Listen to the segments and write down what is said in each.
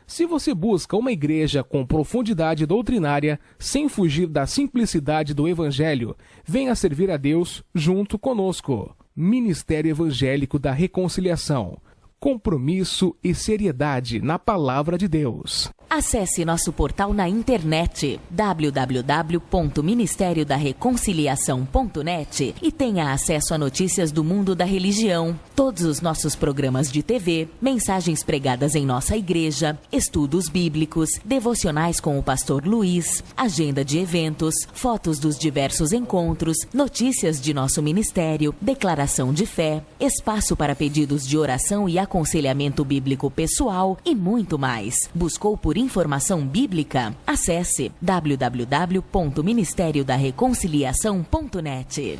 Se você busca uma igreja com profundidade doutrinária, sem fugir da simplicidade do Evangelho, venha servir a Deus junto conosco. Ministério Evangélico da Reconciliação. Compromisso e seriedade na Palavra de Deus. Acesse nosso portal na internet www.ministériodareconciliação.net e tenha acesso a notícias do mundo da religião, todos os nossos programas de TV, mensagens pregadas em nossa igreja, estudos bíblicos, devocionais com o pastor Luiz, agenda de eventos, fotos dos diversos encontros, notícias de nosso ministério, declaração de fé, espaço para pedidos de oração e aconselhamento bíblico pessoal e muito mais. Buscou por informação bíblica? Acesse www.ministériodareconciliação.net.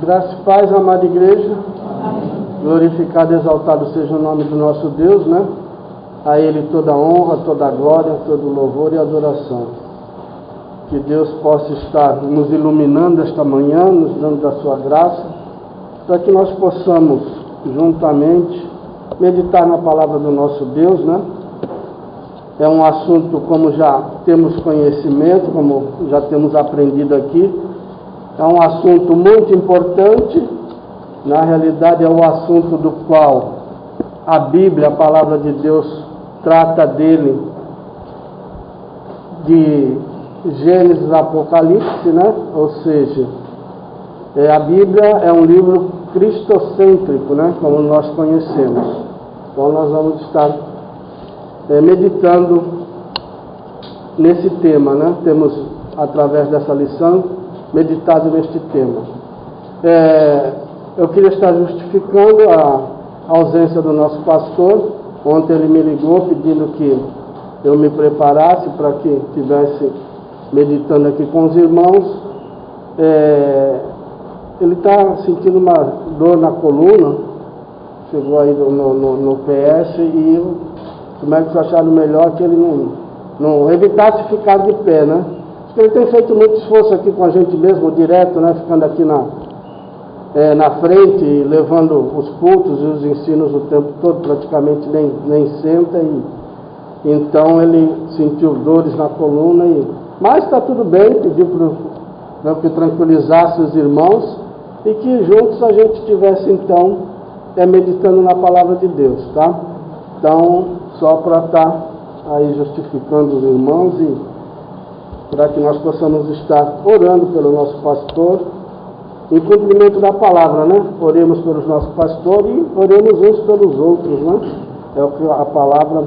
Graça e paz, amada igreja. Glorificado e exaltado seja o nome do nosso Deus, né? A Ele toda a honra, toda a glória, todo o louvor e adoração. Que Deus possa estar nos iluminando esta manhã, nos dando da sua graça, para que nós possamos, juntamente, meditar na palavra do nosso Deus, né? É um assunto, como já temos conhecimento, como já temos aprendido aqui, é um assunto muito importante. Na realidade é o assunto do qual a Bíblia, a palavra de Deus, trata dele de Gênesis a Apocalipse, né? Ou seja, a Bíblia é um livro cristocêntrico, né? Como nós conhecemos. Então nós vamos estar meditando nesse tema, né? Temos, através dessa lição, meditado neste tema. Eu queria estar justificando a ausência do nosso pastor. Ontem ele me ligou pedindo que eu me preparasse para que estivesse meditando aqui com os irmãos. Ele está sentindo uma dor na coluna, chegou aí no PS, e os médicos acharam melhor que ele não evitasse ficar de pé, né? Ele tem feito muito esforço aqui com a gente mesmo, direto, né? Ficando aqui na frente, levando os cultos e os ensinos o tempo todo, praticamente nem senta, e então ele sentiu dores na coluna, mas está tudo bem, pediu para que tranquilizasse os irmãos e que juntos a gente estivesse então meditando na palavra de Deus, tá? Então, só para estar aí justificando os irmãos e para que nós possamos estar orando pelo nosso pastor, em cumprimento da palavra, né? Oremos pelos nossos pastores e oremos uns pelos outros, né? É o que a palavra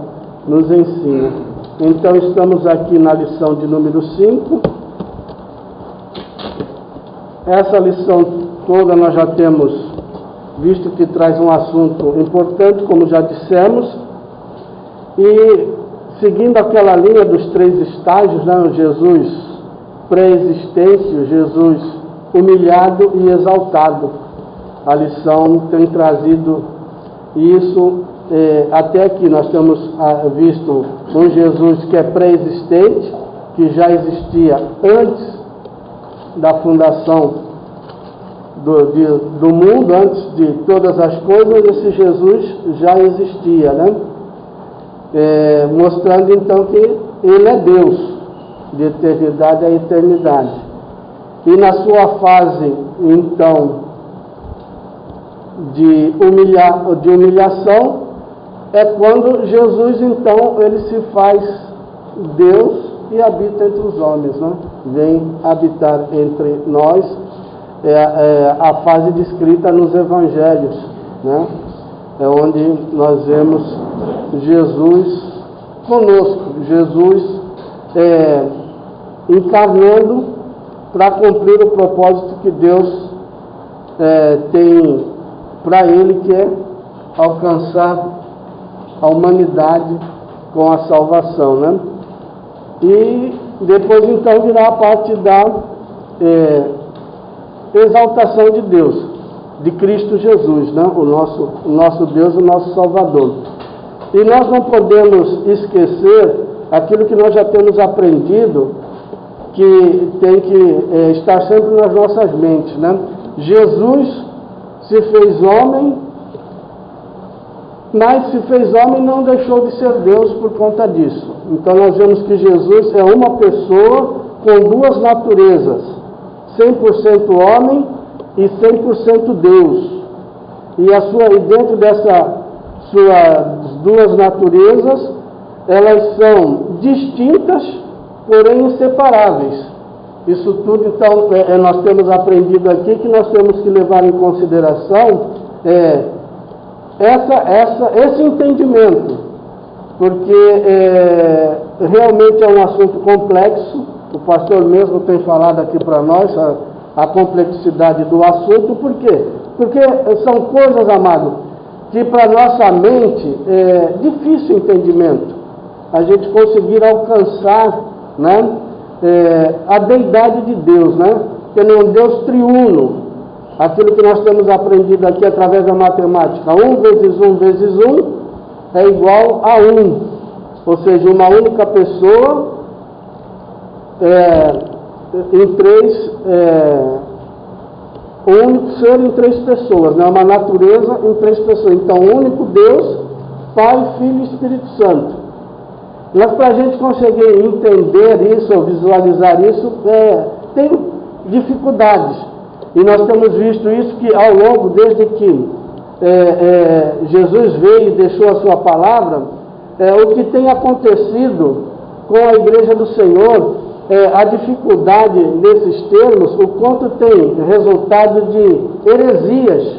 nos ensina. Então, estamos aqui na lição de número 5. Essa lição toda nós já temos visto que traz um assunto importante, como já dissemos, e seguindo aquela linha dos 3 estágios, né? O Jesus pré-existente, o Jesus humilhado e exaltado. A lição tem trazido isso até aqui. Nós temos visto um Jesus que é pré-existente, que já existia antes da fundação do mundo, antes de todas as coisas. Esse Jesus já existia, né? Mostrando então que Ele é Deus, de eternidade a eternidade. E na sua fase, então, de humilhação, é quando Jesus, então, ele se faz Deus e habita entre os homens, né? Vem habitar entre nós. A fase descrita nos evangelhos, né? É onde nós vemos Jesus conosco, Jesus encarnando para cumprir o propósito que Deus tem para Ele, que é alcançar a humanidade com a salvação, né? E depois então virá a parte da exaltação de Deus, de Cristo Jesus, né? O nosso Deus, o nosso Salvador. E nós não podemos esquecer aquilo que nós já temos aprendido, que tem que estar sempre nas nossas mentes, né? Jesus se fez homem mas se fez homem, não deixou de ser Deus por conta disso. Então nós vemos que Jesus é uma pessoa com duas naturezas, 100% homem e 100% Deus. E dentro dessas suas duas naturezas, elas são distintas, porém inseparáveis. Isso tudo, então, nós temos aprendido aqui que nós temos que levar em consideração esse entendimento, porque realmente é um assunto complexo. O pastor mesmo tem falado aqui para nós a complexidade do assunto. Por quê? Porque são coisas, amado, que para nossa mente é difícil entendimento. A gente conseguir alcançar, né, a deidade de Deus, né? Que é um Deus triuno. Aquilo que nós temos aprendido aqui através da matemática, 1 vezes 1 vezes 1 é igual a 1. Ou seja, uma única pessoa um único ser em três pessoas, né? Uma natureza em três pessoas. Então, um único Deus, Pai, Filho e Espírito Santo. Mas para a gente conseguir entender isso, ou visualizar isso, tem dificuldades. E nós temos visto isso que ao longo, desde que Jesus veio e deixou a sua palavra, o que tem acontecido com a Igreja do Senhor, a dificuldade nesses termos, o quanto tem resultado de heresias,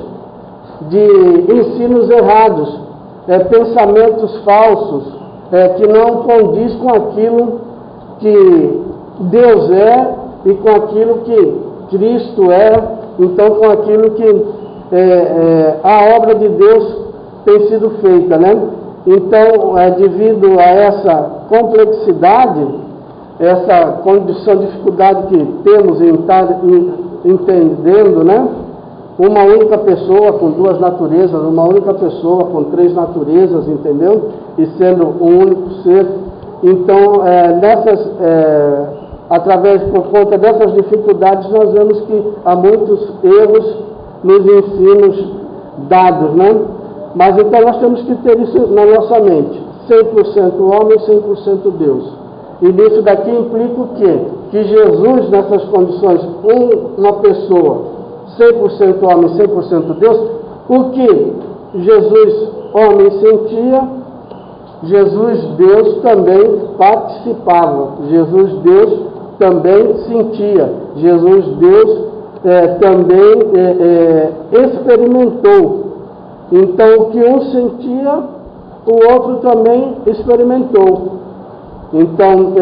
de ensinos errados, pensamentos falsos, que não condiz com aquilo que Deus é e com aquilo que Cristo é, então com aquilo que a obra de Deus tem sido feita, né? Então, devido a essa complexidade, essa condição de dificuldade que temos em estar entendendo, né? Uma única pessoa com duas naturezas, uma única pessoa com três naturezas, entendeu? E sendo um único ser. Então, por conta dessas dificuldades, nós vemos que há muitos erros nos ensinos dados, né? Mas então nós temos que ter isso na nossa mente, 100% homem, 100% Deus. E nisso daqui implica o quê? Que Jesus, nessas condições, uma pessoa 100% homem, 100% Deus, o que Jesus, homem, sentia, Jesus, Deus, também participava. Jesus, Deus, também sentia. Jesus, Deus, também experimentou. Então, o que um sentia, o outro também experimentou. Então,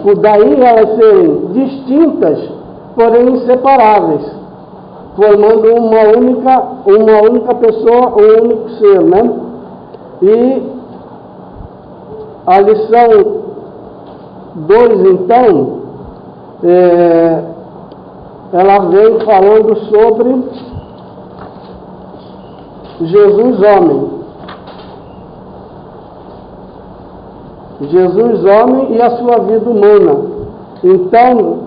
por daí elas serem distintas, porém inseparáveis, formando uma única pessoa, um único ser, né? E a lição 2, então, ela vem falando sobre Jesus homem. Jesus homem e a sua vida humana. Então,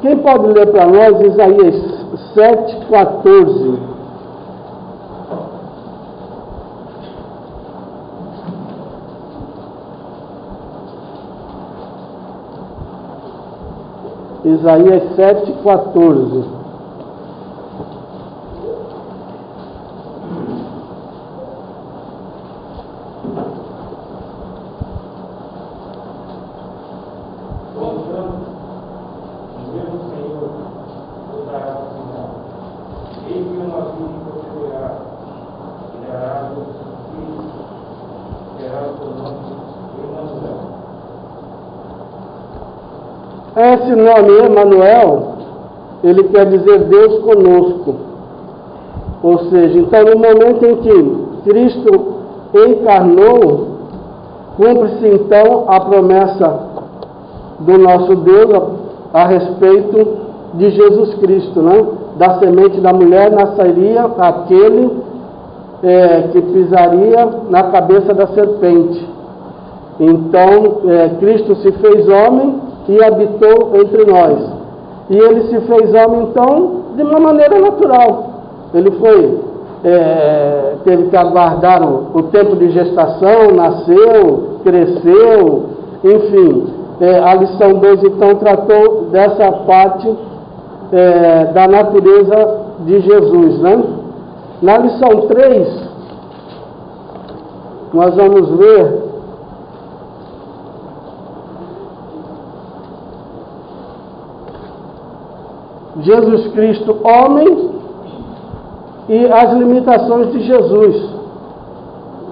quem pode ler para nós Isaías 7,14? Isaías 7,14. Esse nome, Emanuel, ele quer dizer Deus conosco. Ou seja, então no momento em que Cristo encarnou, cumpre-se então a promessa do nosso Deus a respeito de Jesus Cristo, né? Da semente da mulher nasceria aquele que pisaria na cabeça da serpente. Então, Cristo se fez homem e habitou entre nós. E ele se fez homem, então, de uma maneira natural. Ele foi teve que aguardar o tempo de gestação, nasceu, cresceu, enfim. A lição 2, então, tratou dessa parte da natureza de Jesus, né? Na lição 3, nós vamos ver Jesus Cristo, homem, e as limitações de Jesus,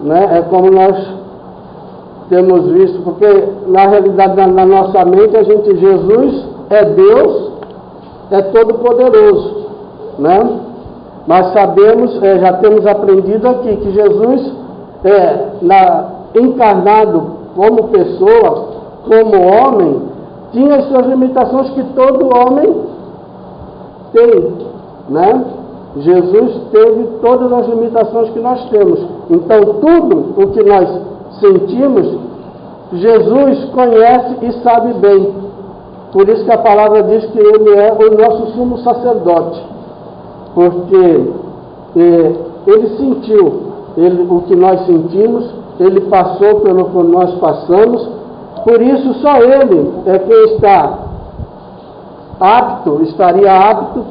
né? É como nós temos visto, porque na realidade na nossa mente Jesus é Deus, é todo poderoso, né? Mas sabemos, já temos aprendido aqui que Jesus encarnado como pessoa, como homem, tinha as suas limitações que todo homem tem, né? Jesus teve todas as limitações que nós temos. Então, tudo o que nós sentimos, Jesus conhece e sabe bem. Por isso que a palavra diz que Ele é o nosso sumo sacerdote. Porque Ele sentiu o que nós sentimos, Ele passou pelo que nós passamos. Por isso, só Ele é quem estaria apto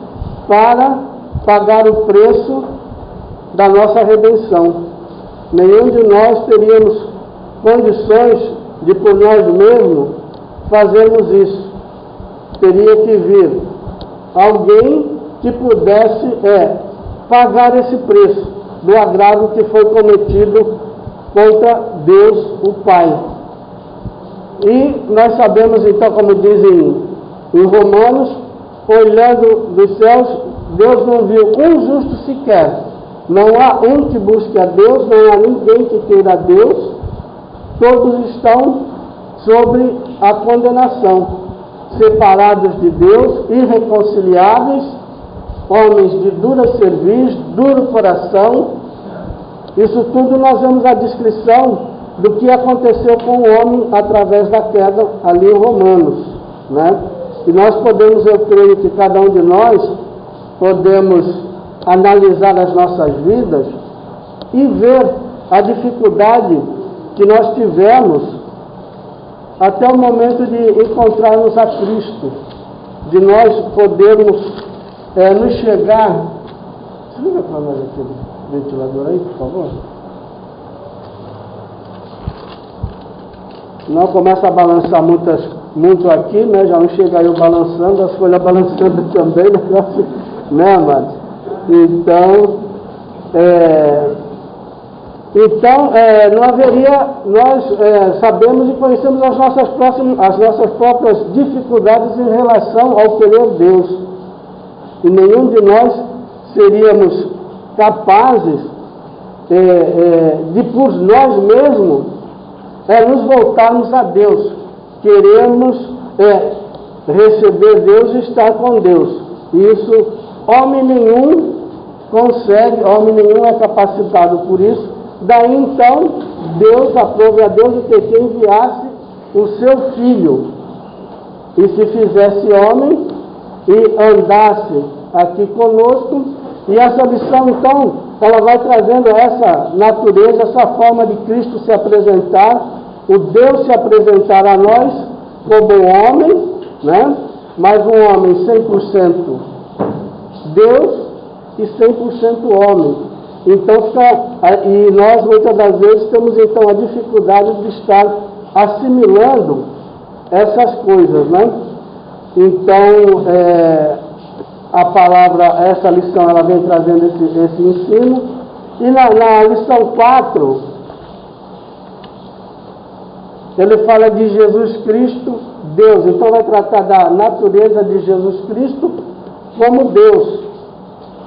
para pagar o preço da nossa redenção. Nenhum de nós teríamos condições de por nós mesmos fazermos isso. Teria que vir alguém que pudesse pagar esse preço do agravo que foi cometido contra Deus, o Pai. E nós sabemos então, como dizem em Romanos, olhando dos céus, Deus não viu um justo sequer. Não há um que busque a Deus, não há ninguém que queira a Deus. Todos estão sobre a condenação, separados de Deus, irreconciliáveis, homens de dura cerviz, duro coração. Isso tudo nós vemos a descrição do que aconteceu com o homem através da queda ali em Romanos, né? E nós podemos, eu creio que cada um de nós podemos analisar as nossas vidas e ver a dificuldade que nós tivemos até o momento de encontrarmos a Cristo, de nós podermos nos chegar. Liga para nós aquele ventilador aí, por favor. Não começa a balançar muito aqui, né? Já não chega eu balançando, as folhas balançando também, negócio, né, amados? Então, não haveria, nós sabemos e conhecemos as nossas próprias dificuldades em relação ao querer Deus. E nenhum de nós seríamos capazes de, por nós mesmos, nos voltarmos a Deus. Queremos receber Deus e estar com Deus. Isso, homem nenhum consegue, homem nenhum é capacitado por isso. Daí então, Deus aprove a Deus que enviasse o seu Filho e se fizesse homem e andasse aqui conosco. E essa lição, então, ela vai trazendo essa natureza, essa forma de Cristo se apresentar, o Deus se apresentar a nós como homem, né? Mas um homem 100% Deus e 100% homem. Então, e nós muitas das vezes temos então a dificuldade de estar assimilando essas coisas, né? Então, a palavra, essa lição, ela vem trazendo esse ensino. E na lição 4, ele fala de Jesus Cristo, Deus. Então vai tratar da natureza de Jesus Cristo como Deus,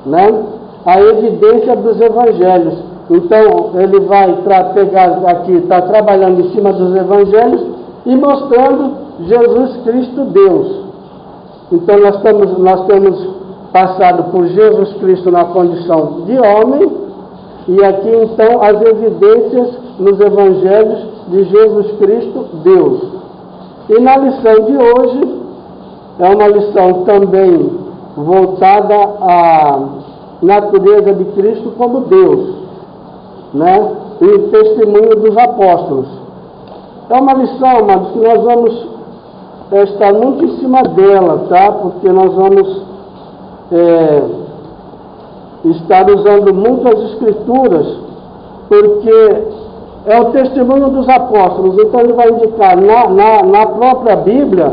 né? A evidência dos evangelhos. Então ele vai pegar aqui, está trabalhando em cima dos evangelhos e mostrando Jesus Cristo Deus. Então nós temos passado por Jesus Cristo na condição de homem, e aqui então as evidências nos evangelhos de Jesus Cristo Deus. E na lição de hoje, é uma lição também voltada natureza de Cristo como Deus, né? E o testemunho dos apóstolos. É uma lição, amados, que nós vamos estar muito em cima dela, tá? Porque nós vamos estar usando muito as Escrituras, porque é o testemunho dos apóstolos. Então ele vai indicar na própria Bíblia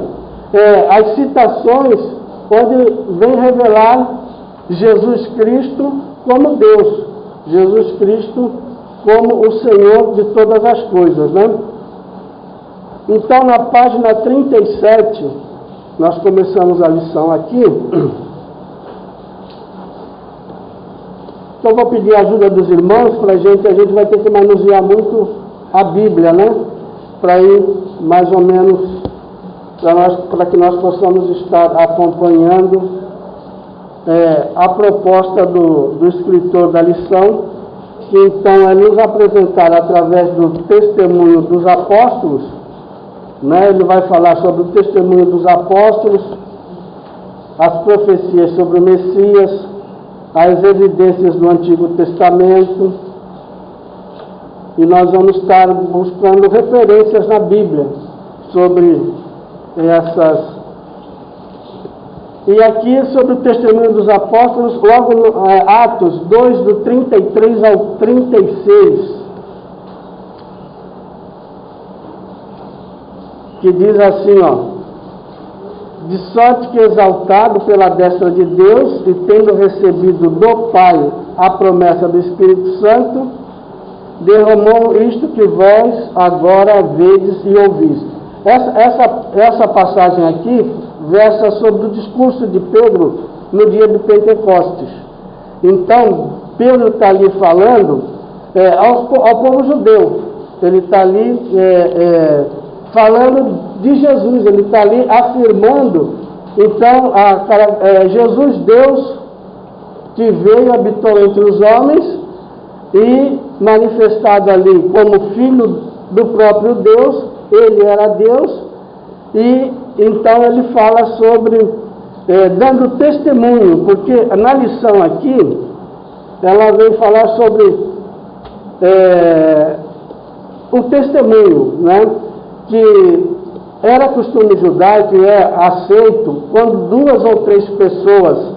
as citações onde vem revelar Jesus Cristo como Deus, Jesus Cristo como o Senhor de todas as coisas, né? Então, na página 37, nós começamos a lição aqui. Então, vou pedir a ajuda dos irmãos para a gente vai ter que manusear muito a Bíblia, né? Para ir mais ou menos, para que nós possamos estar acompanhando a proposta do escritor da lição, que então é nos apresentar através do testemunho dos apóstolos, né? Ele vai falar sobre o testemunho dos apóstolos, as profecias sobre o Messias, as evidências do Antigo Testamento, e nós vamos estar buscando referências na Bíblia sobre essas. E aqui sobre o testemunho dos apóstolos, logo no Atos 2, do 33 ao 36, que diz assim, ó: de sorte que, exaltado pela destra de Deus e tendo recebido do Pai a promessa do Espírito Santo, derramou isto que vós agora vedes e ouvis. Essa passagem aqui versa sobre o discurso de Pedro no dia de Pentecostes. Então, Pedro está ali falando ao povo judeu. Ele está ali falando de Jesus, ele está ali afirmando, então, Jesus, Deus, que veio, habitou entre os homens, e manifestado ali como filho do próprio Deus, ele era Deus, e então ele fala sobre, dando testemunho, porque na lição aqui, ela vem falar sobre o testemunho, né? Que era costume judaico e é aceito quando 2 ou 3 pessoas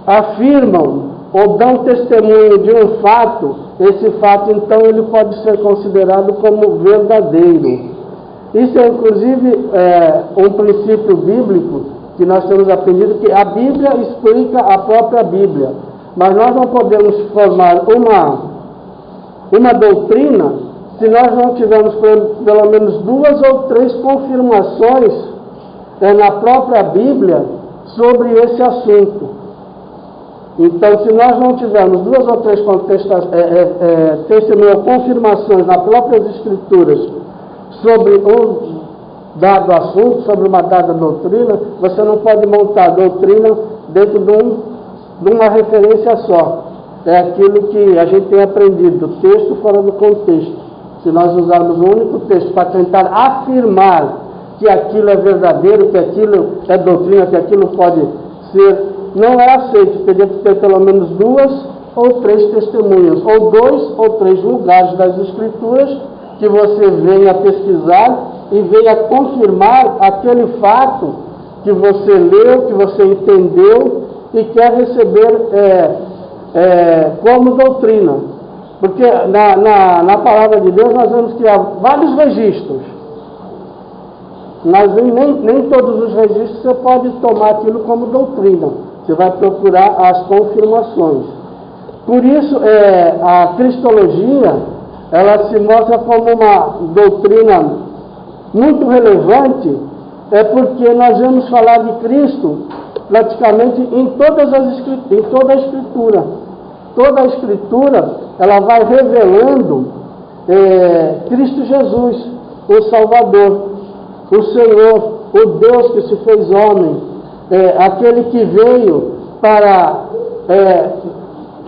afirmam ou dão testemunho de um fato, esse fato então ele pode ser considerado como verdadeiro. Isso é inclusive um princípio bíblico que nós temos aprendido, que a Bíblia explica a própria Bíblia, mas nós não podemos formar uma doutrina se nós não tivermos pelo menos 2 ou 3 confirmações na própria Bíblia sobre esse assunto. Então, se nós não tivermos 2 ou 3 testemunhos ou confirmações nas próprias Escrituras sobre um dado assunto, sobre uma dada doutrina, você não pode montar a doutrina dentro de uma referência só. É aquilo que a gente tem aprendido, do texto fora do contexto. Se nós usarmos um único texto para tentar afirmar que aquilo é verdadeiro, que aquilo é doutrina, que aquilo pode ser, não é aceito. Teria que ter pelo menos 2 ou 3 testemunhas, ou 2 ou 3 lugares das Escrituras que você venha pesquisar e venha confirmar aquele fato que você leu, que você entendeu e quer receber como doutrina. Porque na palavra de Deus nós vamos criar vários registros. Mas nem todos os registros você pode tomar aquilo como doutrina. Você vai procurar as confirmações. Por isso, a cristologia, ela se mostra como uma doutrina muito relevante, porque nós vamos falar de Cristo praticamente em toda a Escritura. Toda a Escritura, ela vai revelando Cristo Jesus, o Salvador, o Senhor, o Deus que se fez homem, aquele que veio para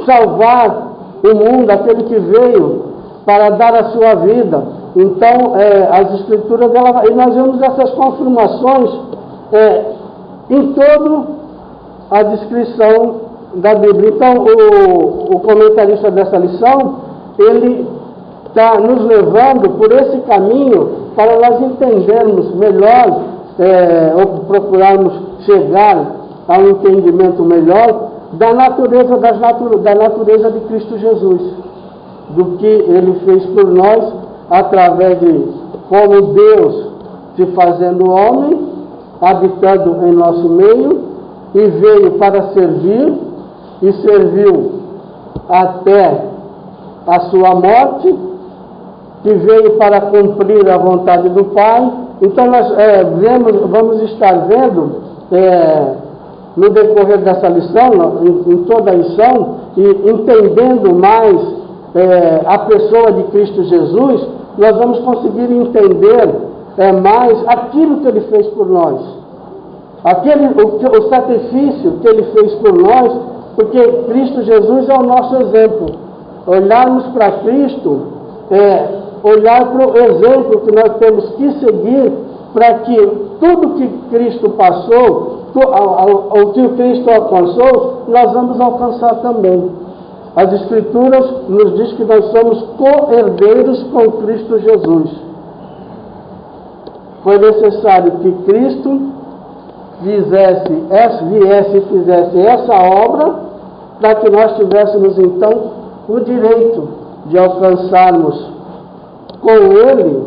salvar o mundo, aquele que veio para dar a sua vida. Então, as Escrituras, e nós vemos essas confirmações em todo a descrição da Bíblia. Então, o comentarista dessa lição, ele está nos levando por esse caminho para nós entendermos melhor, ou procurarmos chegar a um entendimento melhor da natureza, da natureza de Cristo Jesus, do que Ele fez por nós, através de como Deus se fazendo homem, habitando em nosso meio, e veio para servir, e serviu até a sua morte, que veio para cumprir a vontade do Pai. Então nós vamos estar vendo no decorrer dessa lição, em toda a lição, e entendendo mais a pessoa de Cristo Jesus, nós vamos conseguir entender mais aquilo que Ele fez por nós, o sacrifício que Ele fez por nós, porque Cristo Jesus é o nosso exemplo. Olharmos para Cristo olhar para o exemplo que nós temos que seguir, para que tudo que Cristo passou, o que Cristo alcançou, nós vamos alcançar também. As Escrituras nos diz que nós somos co-herdeiros com Cristo Jesus. Foi necessário que Cristo viesse e fizesse essa obra, para que nós tivéssemos então o direito de alcançarmos com Ele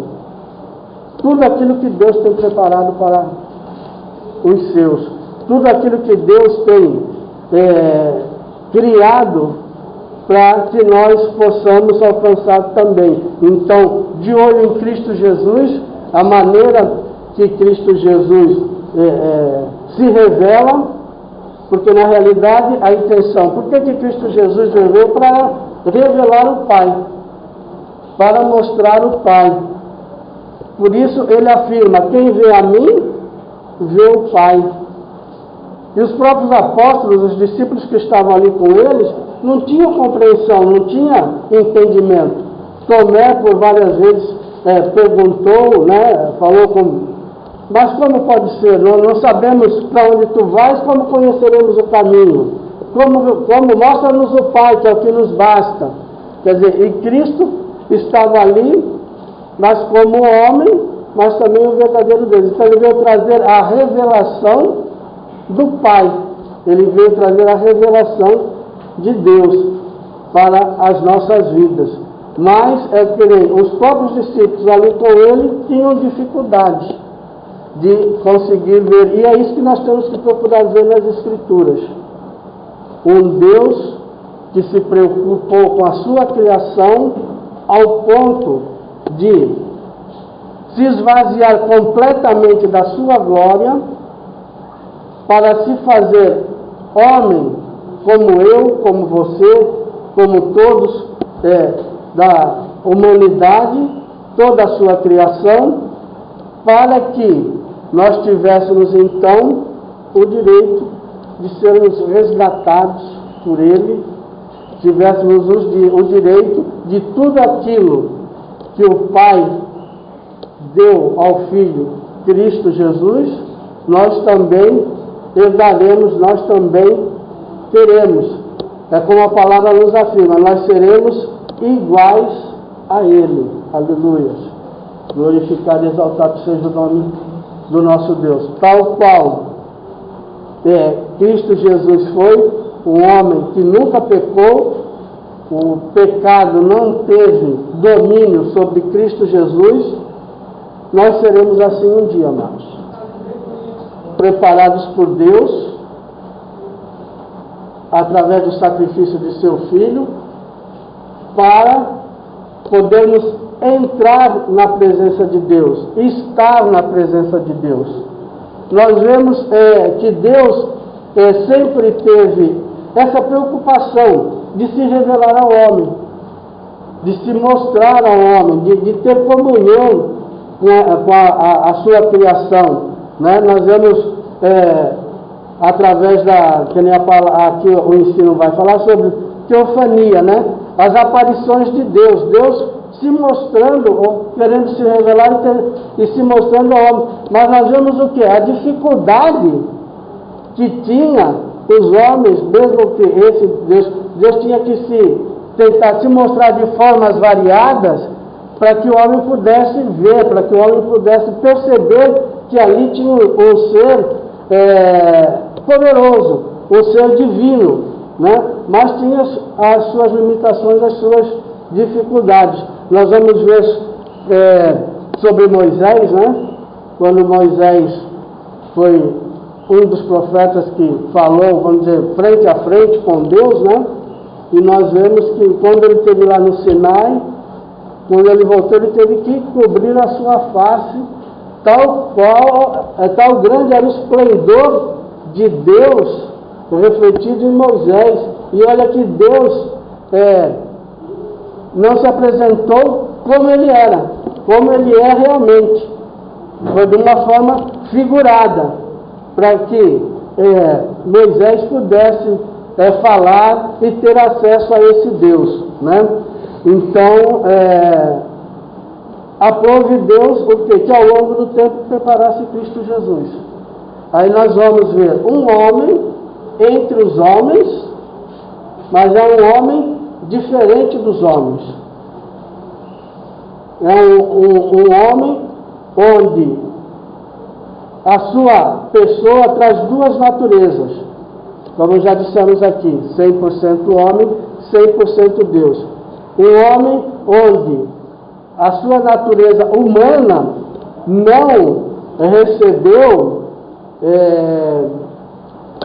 tudo aquilo que Deus tem preparado para os seus, tudo aquilo que Deus tem criado para que nós possamos alcançar também. Então, de olho em Cristo Jesus, a maneira que Cristo Jesus se revela, porque na realidade a intenção, por que Cristo Jesus veio? Para revelar o Pai, para mostrar o Pai. Por isso ele afirma: quem vê a mim, vê o Pai. E os próprios apóstolos, os discípulos que estavam ali com eles, não tinham compreensão, não tinham entendimento. Tomé por várias vezes perguntou, falou mas como pode ser? Não sabemos para onde tu vais, como conheceremos o caminho? Como mostra-nos o Pai, que é o que nos basta. Quer dizer, e Cristo estava ali, mas como homem, mas também o verdadeiro Deus. Então ele veio trazer a revelação do Pai. Ele veio trazer a revelação de Deus para as nossas vidas. Mas os próprios discípulos ali com ele tinham dificuldade de conseguir ver. E é isso que nós temos que procurar ver nas Escrituras. Um Deus que se preocupou com a sua criação ao ponto de se esvaziar completamente da sua glória para se fazer homem, como eu, como você, como todos da humanidade, toda a sua criação, para que nós tivéssemos então o direito de sermos resgatados por Ele, tivéssemos o direito de tudo aquilo que o Pai deu ao Filho Cristo Jesus, nós também herdaremos, nós também teremos. É como a palavra nos afirma, nós seremos iguais a Ele. Aleluia. Glorificado e exaltado seja o nome do nosso Deus. Tal qual Cristo Jesus foi um homem que nunca pecou, o pecado não teve domínio sobre Cristo Jesus, nós seremos assim um dia, amados. Preparados por Deus, através do sacrifício de seu Filho, para podermos entrar na presença de Deus, estar na presença de Deus. Nós vemos que Deus sempre teve essa preocupação de se revelar ao homem, de se mostrar ao homem, de ter comunhão com a sua criação. Nós vemos através que nem aqui o ensino vai falar sobre teofania, as aparições de Deus, Deus se mostrando, ou querendo se revelar e se mostrando ao homem. Mas nós vemos o que? A dificuldade que tinha os homens, mesmo que esse Deus tinha que tentar se mostrar de formas variadas, para que o homem pudesse ver, para que o homem pudesse perceber que ali tinha um ser poderoso, um ser divino, né? Mas tinha as suas limitações, as suas dificuldades. Nós vamos ver sobre Moisés, né? Quando Moisés foi um dos profetas que falou, vamos dizer, frente a frente com Deus, né? E nós vemos que quando ele esteve lá no Sinai, quando ele voltou, ele teve que cobrir a sua face, tal grande era o esplendor de Deus refletido em Moisés. E olha que Deus não se apresentou como ele era, como ele é realmente. Foi de uma forma figurada, para que Moisés pudesse falar e ter acesso a esse Deus, né? Então, aprove Deus o quê? Que ao longo do tempo preparasse Cristo Jesus. Aí nós vamos ver um homem entre os homens, mas é um homem diferente dos homens. É um homem onde a sua pessoa traz duas naturezas, como já dissemos aqui, 100% homem, 100% Deus. Um homem onde a sua natureza humana não recebeu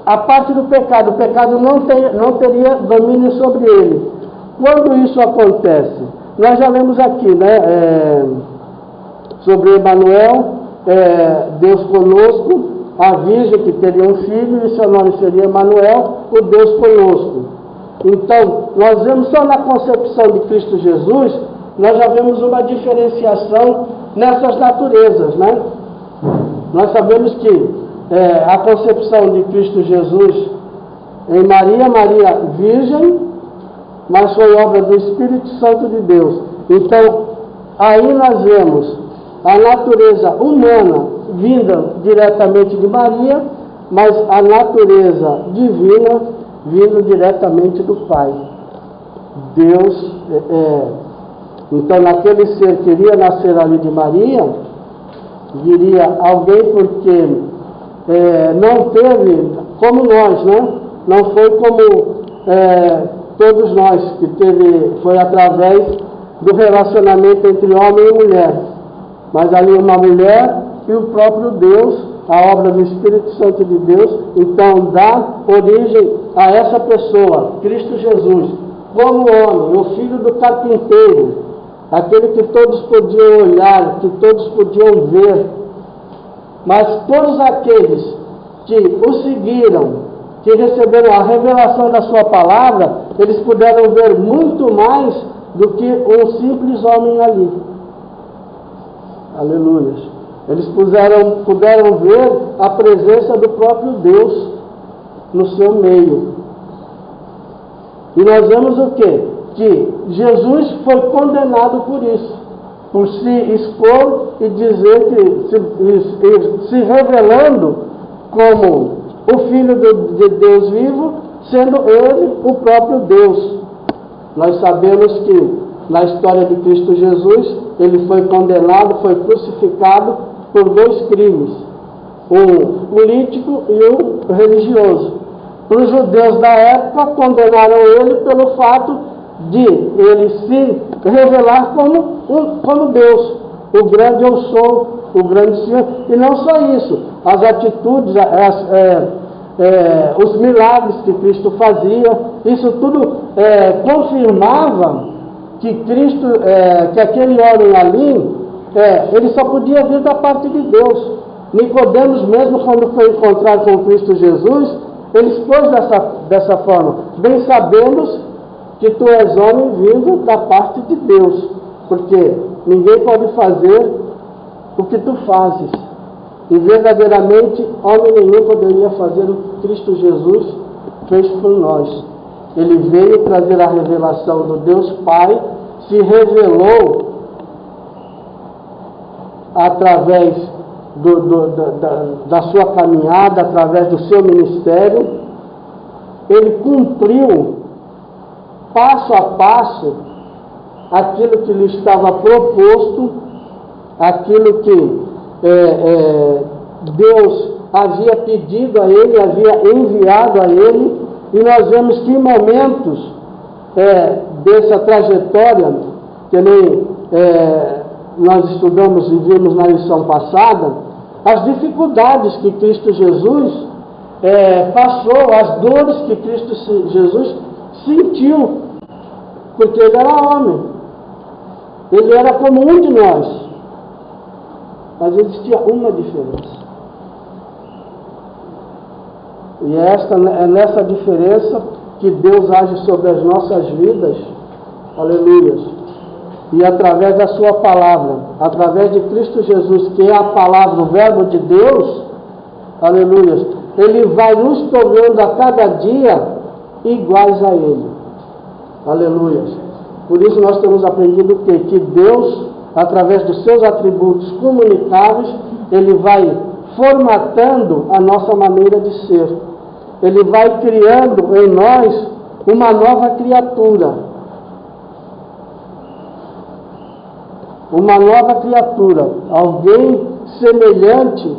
a parte do pecado. O pecado não teria domínio sobre ele. Quando isso acontece? Nós já lemos aqui, né? Sobre Emanuel, Deus conosco, a virgem que teria um filho, e seu nome seria Emanuel, o Deus conosco. Então, nós vemos só na concepção de Cristo Jesus, nós já vemos uma diferenciação nessas naturezas, né? Nós sabemos que a concepção de Cristo Jesus em Maria virgem, mas foi obra do Espírito Santo de Deus. Então, aí nós vemos a natureza humana vinda diretamente de Maria, mas a natureza divina vindo diretamente do Pai. Deus, então naquele ser que iria nascer ali de Maria, viria alguém porque não teve, como nós, né? Não foi como todos nós, que foi através do relacionamento entre homem e mulher. Mas ali uma mulher e o próprio Deus, a obra do Espírito Santo de Deus, então dá origem a essa pessoa, Cristo Jesus, como homem, o filho do carpinteiro, aquele que todos podiam olhar, que todos podiam ver. Mas todos aqueles que o seguiram, que receberam a revelação da sua palavra, eles puderam ver muito mais do que um simples homem ali. Aleluia. Eles puderam ver a presença do próprio Deus no seu meio. E nós vemos o quê? Que Jesus foi condenado por isso, por se expor e dizer que, se revelando como o Filho de Deus vivo, sendo ele o próprio Deus. Nós sabemos que na história de Cristo Jesus, ele foi condenado, foi crucificado por dois crimes, um político e um religioso. Para os judeus da época, condenaram ele pelo fato de ele se revelar como Deus, o grande eu sou, o grande Senhor. E não só isso, as atitudes, os milagres que Cristo fazia, isso tudo confirmava que Cristo, que aquele homem ali, ele só podia vir da parte de Deus. Nicodemos mesmo, quando foi encontrar com Cristo Jesus, ele expôs dessa forma: bem sabemos que tu és homem vindo da parte de Deus, porque ninguém pode fazer o que tu fazes. E verdadeiramente, homem nenhum poderia fazer o que Cristo Jesus fez por nós. Ele veio trazer a revelação do Deus Pai, se revelou através da sua caminhada, através do seu ministério, ele cumpriu passo a passo aquilo que lhe estava proposto, aquilo que Deus havia pedido a ele, havia enviado a ele, e nós vemos que em momentos dessa trajetória, que nem nós estudamos e vimos na lição passada, as dificuldades que Cristo Jesus passou, as dores que Cristo Jesus sentiu, porque ele era homem, ele era como um de nós, mas existia uma diferença. E é nessa diferença que Deus age sobre as nossas vidas, aleluia. E através da sua palavra, através de Cristo Jesus, que é a palavra, o verbo de Deus, aleluia, ele vai nos tornando a cada dia iguais a ele, aleluia. Por isso nós temos aprendido o quê? Que Deus, através dos seus atributos comunicáveis, ele vai formatando a nossa maneira de ser. Ele vai criando em nós uma nova criatura. Uma nova criatura. Alguém semelhante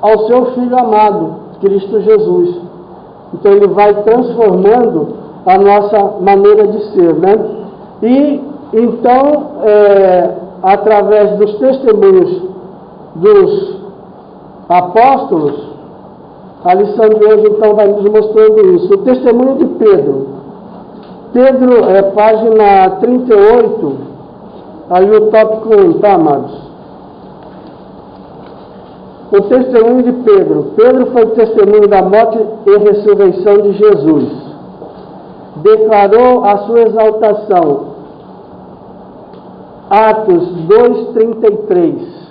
ao seu Filho amado, Cristo Jesus. Então ele vai transformando a nossa maneira de ser, né? E então, através dos testemunhos dos apóstolos, a lição de hoje então vai nos mostrando isso. O testemunho de Pedro. Pedro, página 38, aí o tópico 1, tá, amados? O testemunho de Pedro. Pedro foi testemunho da morte e ressurreição de Jesus. Declarou a sua exaltação. Atos 2:33.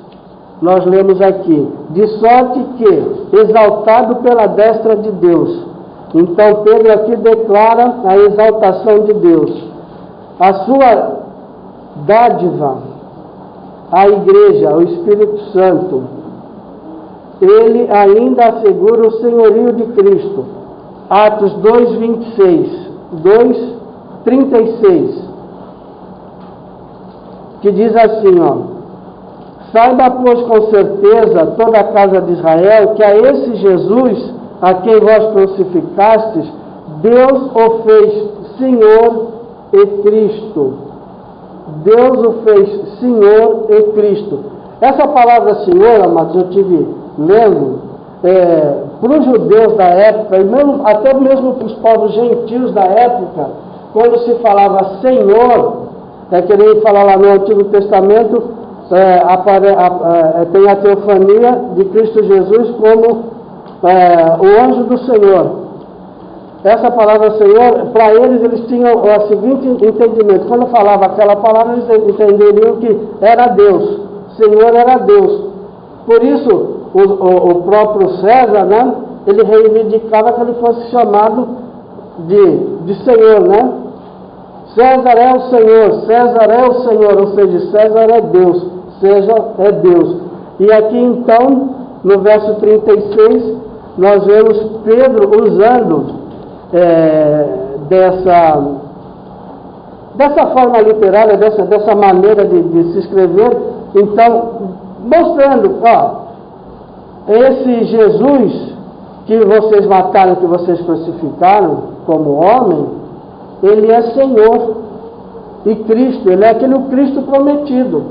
Nós lemos aqui, de sorte que, exaltado pela destra de Deus. Então Pedro aqui declara a exaltação de Deus. A sua dádiva à igreja, ao Espírito Santo. Ele ainda assegura o senhorio de Cristo. Atos 2:26, 2:36. Que diz assim, ó. Saiba, pois, com certeza, toda a casa de Israel, que a esse Jesus, a quem vós crucificastes, Deus o fez Senhor e Cristo. Deus o fez Senhor e Cristo. Essa palavra Senhor, amados, eu tive lendo, para os judeus da época, e mesmo, até mesmo para os povos gentios da época, quando se falava Senhor, que nem falar lá no Antigo Testamento, tem a teofania de Cristo Jesus como o anjo do Senhor. Essa palavra Senhor, para eles tinham o seguinte entendimento: quando falava aquela palavra, eles entenderiam que era Deus, Senhor era Deus. Por isso, o próprio César, né, ele reivindicava que ele fosse chamado de Senhor, né? César é o Senhor, César é o Senhor, ou seja, César é Deus, César é Deus. E aqui então, no verso 36, nós vemos Pedro usando dessa forma literária, dessa maneira de se escrever, então, mostrando, esse Jesus que vocês mataram, que vocês crucificaram como homem, ele é Senhor e Cristo, ele é aquele Cristo prometido.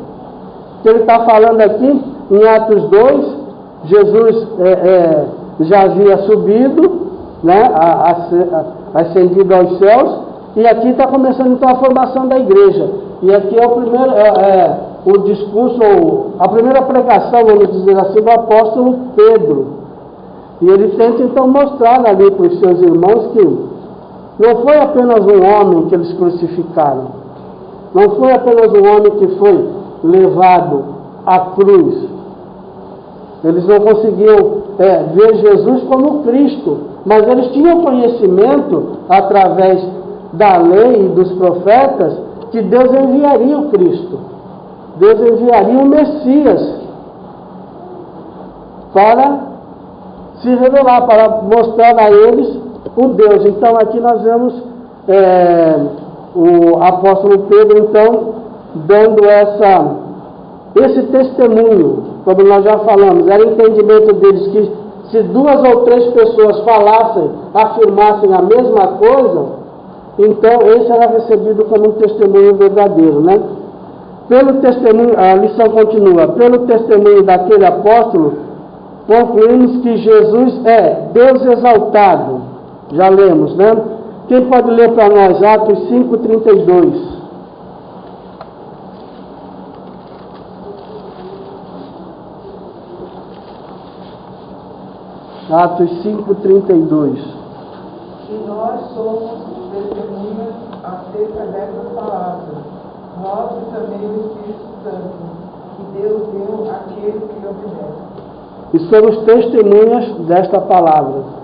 Que ele está falando aqui em Atos 2, Jesus já havia subido, né, ascendido aos céus, e aqui está começando então a formação da igreja. E aqui é o primeiro, o discurso, a primeira pregação, vamos dizer assim, do apóstolo Pedro. E ele tenta então mostrar ali para os seus irmãos que não foi apenas um homem que eles crucificaram, não foi apenas um homem que foi levado à cruz. Eles não conseguiam ver Jesus como Cristo, mas eles tinham conhecimento, através da lei e dos profetas, que Deus enviaria o Cristo, Deus enviaria o Messias para se revelar, para mostrar a eles o Deus. Então aqui nós vemos o apóstolo Pedro, então, dando esse testemunho, como nós já falamos. Era entendimento deles que se 2 ou 3 pessoas falassem, afirmassem a mesma coisa, então esse era recebido como um testemunho verdadeiro, né? Pelo testemunho, a lição continua, pelo testemunho daquele apóstolo, concluímos que Jesus é Deus exaltado. Já lemos, né? Quem pode ler para nós Atos 5:32? Atos 5:32. E nós somos testemunhas acerca dessas palavras, nós e também o Espírito Santo, que Deus deu àquele que lhe obedece. E somos testemunhas desta palavra.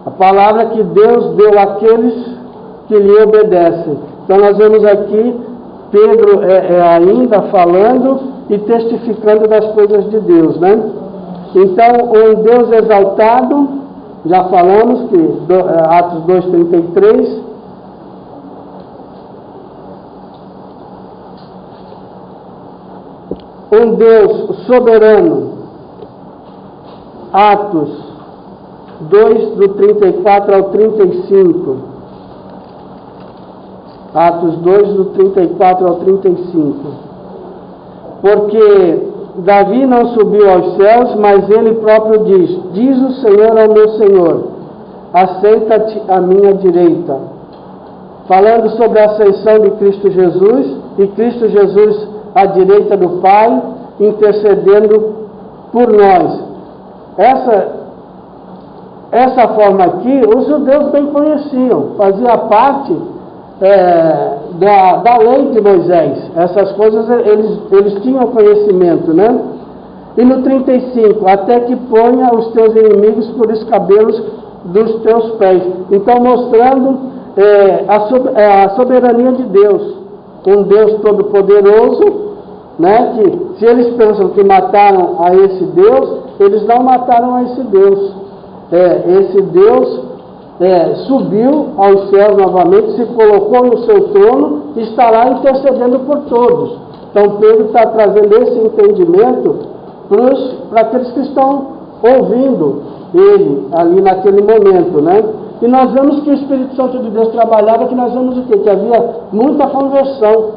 A palavra que Deus deu àqueles que lhe obedecem. Então nós vemos aqui Pedro ainda falando e testificando das coisas de Deus, né? Então, um Deus exaltado, já falamos que Atos 2:33, um Deus soberano, Atos 2, do 34 ao 35. Atos 2, do 34 ao 35. Porque Davi não subiu aos céus, mas ele próprio diz o Senhor ao meu Senhor, assenta-te à minha direita. Falando sobre a ascensão de Cristo Jesus, e Cristo Jesus à direita do Pai, intercedendo por nós. Essa forma aqui, os judeus bem conheciam, fazia parte da lei de Moisés. Essas coisas eles tinham conhecimento, né? E no 35, até que ponha os teus inimigos por escabelos dos teus pés. Então mostrando a soberania de Deus, um Deus todo-poderoso, né? Que se eles pensam que mataram a esse Deus, eles não mataram a esse Deus. Esse Deus subiu aos céus novamente, se colocou no seu trono e está lá intercedendo por todos. Então Pedro está trazendo esse entendimento para aqueles que estão ouvindo ele ali naquele momento, né? E nós vemos que o Espírito Santo de Deus trabalhava, que nós vemos o quê? Que havia muita conversão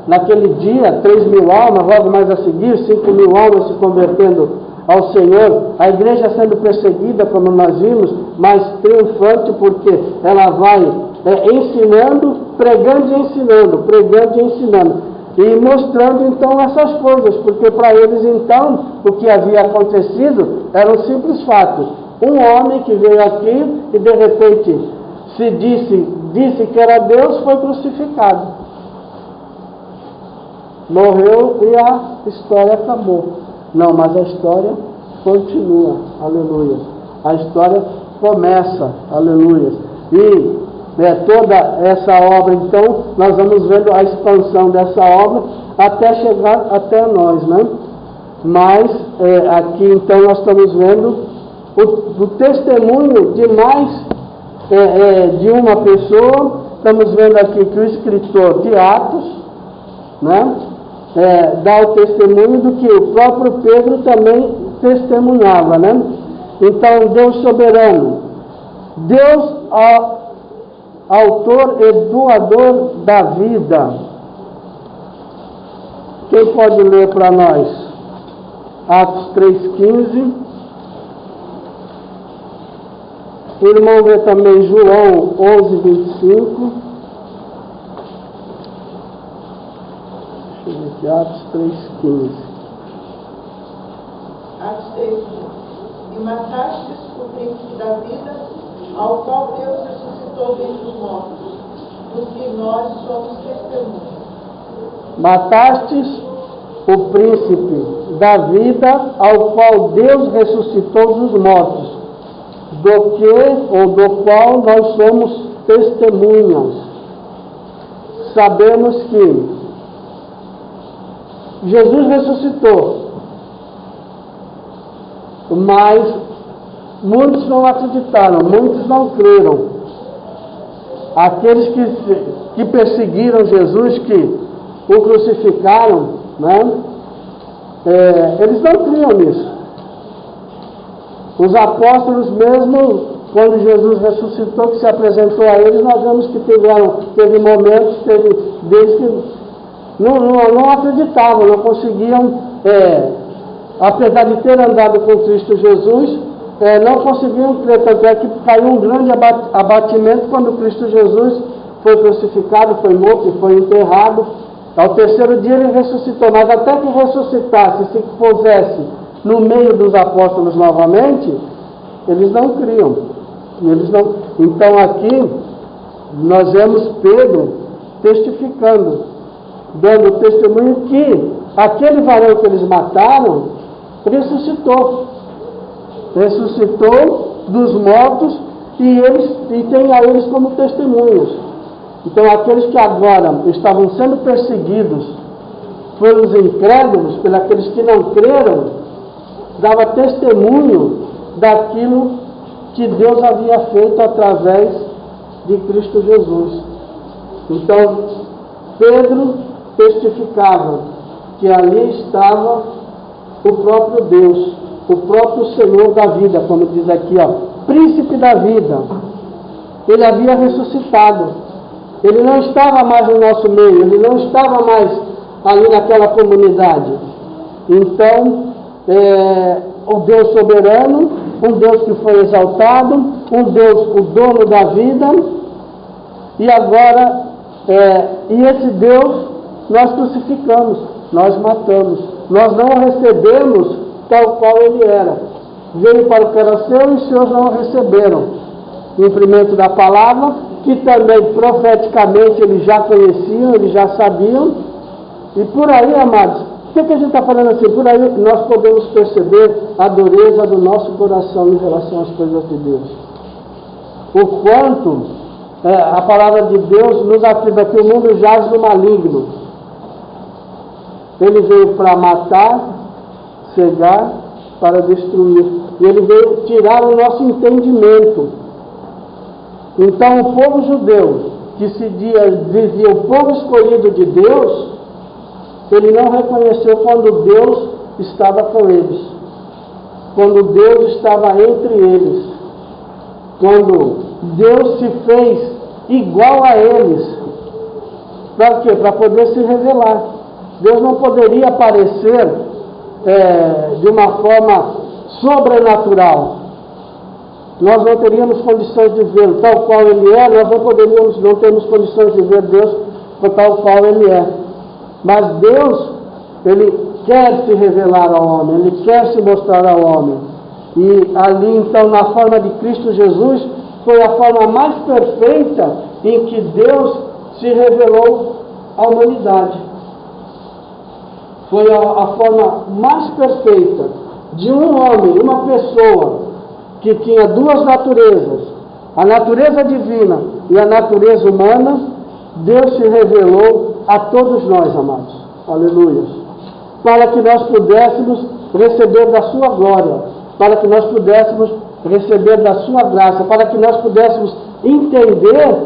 naquele dia, 3.000 almas, logo mais a seguir, 5.000 almas se convertendo ao Senhor, a igreja sendo perseguida, como nós vimos, mas triunfante, porque ela vai ensinando, pregando e ensinando, e mostrando então essas coisas, porque para eles então, o que havia acontecido era um simples fato. Um homem que veio aqui e de repente se disse que era Deus, foi crucificado. Morreu e a história acabou. Não, mas a história continua, aleluia. A história começa, aleluia. E toda essa obra, então, nós vamos vendo a expansão dessa obra até chegar até nós, né? Mas aqui, então, nós estamos vendo o testemunho de mais de uma pessoa. Estamos vendo aqui que o escritor de Atos, né? Dá o testemunho do que o próprio Pedro também testemunhava, né? Então, Deus soberano, Deus autor e doador da vida. Quem pode ler para nós? Atos 3,15. O irmão vê também João 11:25. Atos 3,15. Atos 3,15. E matastes o príncipe da vida, ao qual Deus ressuscitou dentre os mortos, do que nós somos testemunhas. Matastes o príncipe da vida, ao qual Deus ressuscitou dos mortos, do qual nós somos testemunhas. Sabemos que Jesus ressuscitou. mas muitos não acreditaram, muitos não creram. Aqueles que perseguiram Jesus, que o crucificaram, né? Eles não criam nisso. Os apóstolos mesmo, quando Jesus ressuscitou, que se apresentou a eles, nós vemos que teve momentos, deles que não acreditavam, não conseguiam, apesar de ter andado com Cristo Jesus, não conseguiam crer, tanto é que caiu um grande abatimento quando Cristo Jesus foi crucificado, foi morto e foi enterrado. Ao terceiro dia ele ressuscitou, mas até que ressuscitasse, se pusesse no meio dos apóstolos novamente, eles não criam. Então aqui nós vemos Pedro testificando, dando testemunho que aquele varão que eles mataram ressuscitou dos mortos e tem a eles como testemunhas. Então aqueles que agora estavam sendo perseguidos pelos incrédulos, pelos aqueles que não creram, dava testemunho daquilo que Deus havia feito através de Cristo Jesus. Então Pedro testificava que ali estava o próprio Deus, o próprio Senhor da vida, como diz aqui, príncipe da vida. Ele havia ressuscitado. Ele não estava mais no nosso meio, ele não estava mais ali naquela comunidade. Então, o Deus soberano, um Deus que foi exaltado, um Deus, o dono da vida, e agora, e esse Deus nós crucificamos, nós matamos, nós não o recebemos tal qual ele era. Veio para o que era seu e os seus não o receberam. Cumprimento da palavra, que também profeticamente eles já conheciam, eles já sabiam. E por aí, amados, o que a gente está falando assim? Por aí nós podemos perceber a dureza do nosso coração em relação às coisas de Deus. O quanto a palavra de Deus nos afirma que o mundo jaz no maligno. Ele veio para matar, cegar, para destruir. E ele veio tirar o nosso entendimento. Então o povo judeu, que se dizia o povo escolhido de Deus, ele não reconheceu quando Deus estava com eles, quando Deus estava entre eles, quando Deus se fez igual a eles. Para quê? Para poder se revelar. Deus não poderia aparecer de uma forma sobrenatural. Nós não teríamos condições de ver tal qual ele é, nós não temos condições de ver Deus tal qual ele é. Mas Deus, ele quer se revelar ao homem, ele quer se mostrar ao homem. E ali então, na forma de Cristo Jesus, foi a forma mais perfeita em que Deus se revelou à humanidade. Foi a forma mais perfeita de um homem, uma pessoa, que tinha duas naturezas, a natureza divina e a natureza humana. Deus se revelou a todos nós, amados, aleluia, para que nós pudéssemos receber da sua glória, para que nós pudéssemos receber da sua graça, para que nós pudéssemos entender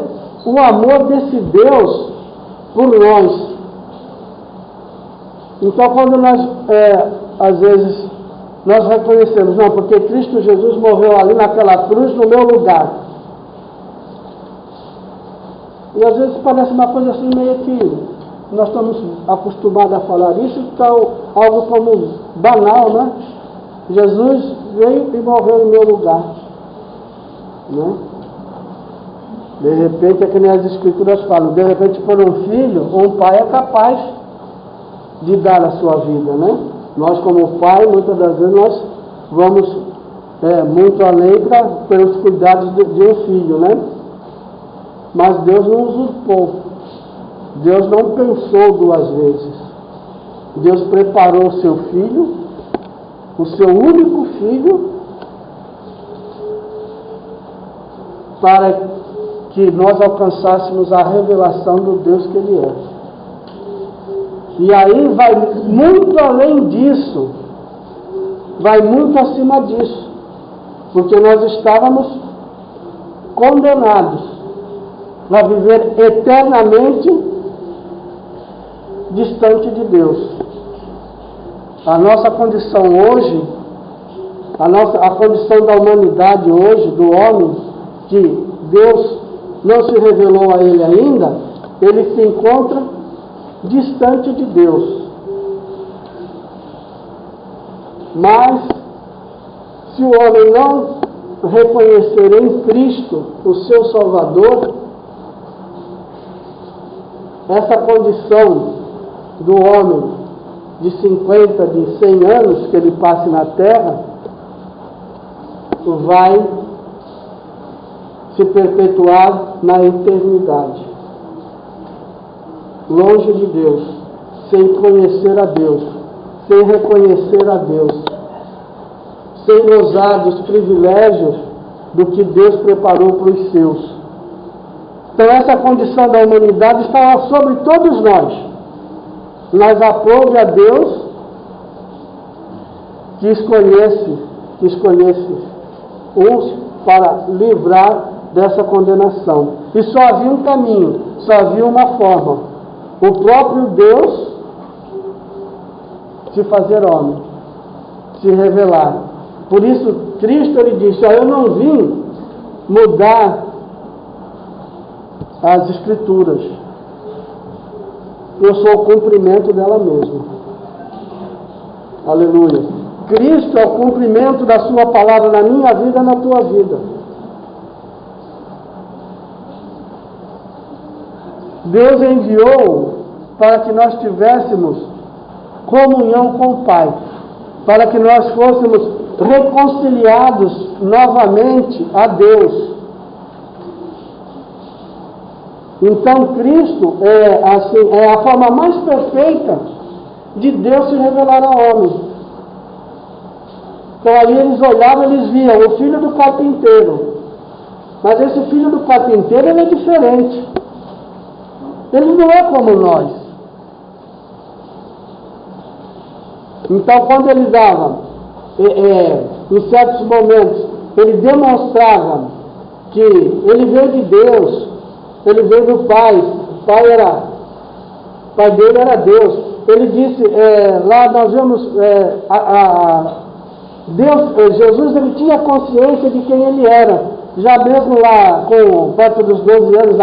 o amor desse Deus por nós. Então, quando nós, às vezes, nós reconhecemos, não, porque Cristo Jesus morreu ali naquela cruz no meu lugar. E às vezes parece uma coisa assim meio que nós estamos acostumados a falar isso, então algo como banal, né? Jesus veio e morreu em meu lugar, né? De repente, é que nem as escrituras falam, de repente por um filho, um pai é capaz de dar a sua vida, né? Nós, como pai, muitas das vezes nós vamos muito além pelos cuidados de um filho, né? Mas Deus não usurpou. Deus não pensou duas vezes. Deus preparou o seu filho, o seu único filho, para que nós alcançássemos a revelação do Deus que Ele é. E aí vai muito além disso. vai muito acima disso, porque nós estávamos condenados a viver eternamente distante de Deus. A nossa condição hoje, a condição da humanidade hoje, do homem, que Deus não se revelou a ele ainda, ele se encontra distante de Deus. Mas, se o homem não reconhecer em Cristo o seu Salvador, essa condição do homem de 50, de 100 anos que ele passe na terra, vai se perpetuar na eternidade, longe de Deus, sem conhecer a Deus, sem reconhecer a Deus, sem gozar dos privilégios do que Deus preparou para os seus. Então essa condição da humanidade está sobre todos nós. Mas aprove a Deus que escolhesse uns para livrar dessa condenação. E só havia um caminho, só havia uma forma: o próprio Deus se fazer homem, se revelar. Por isso Cristo, ele disse: eu não vim mudar as Escrituras, eu sou o cumprimento dela mesma. Aleluia. Cristo é o cumprimento da sua palavra na minha vida e na tua vida. Deus enviou para que nós tivéssemos comunhão com o Pai, para que nós fôssemos reconciliados novamente a Deus. Então Cristo é a forma mais perfeita de Deus se revelar ao homem. Então ali eles olhavam, eles viam o filho do carpinteiro. Mas esse filho do carpinteiro, ele é diferente. Ele não é como nós. Então quando ele dava, em certos momentos, ele demonstrava que ele veio de Deus, ele veio do Pai, o Pai dele era Deus. Ele disse, lá nós vemos, Jesus, ele tinha consciência de quem ele era, já mesmo lá, perto dos 12 anos,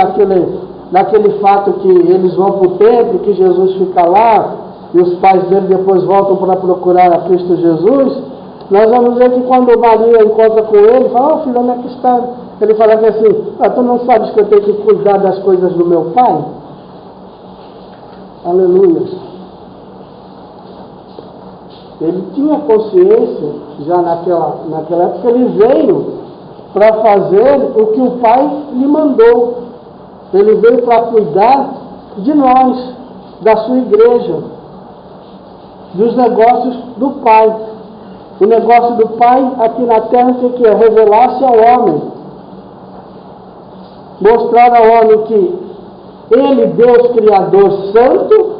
daquele fato que eles vão para o templo, que Jesus fica lá, e os pais dele depois voltam para procurar a Cristo Jesus. Nós vamos ver que quando Maria encontra com ele, fala: filho, onde é que está? Ele fala assim: tu não sabes que eu tenho que cuidar das coisas do meu pai? Aleluia. Ele tinha consciência, já naquela época, ele veio para fazer o que o pai lhe mandou. Ele veio para cuidar de nós, da sua igreja, dos negócios do Pai. O negócio do Pai aqui na terra, o que é? Revelar-se ao homem. Mostrar ao homem que Ele, Deus Criador Santo,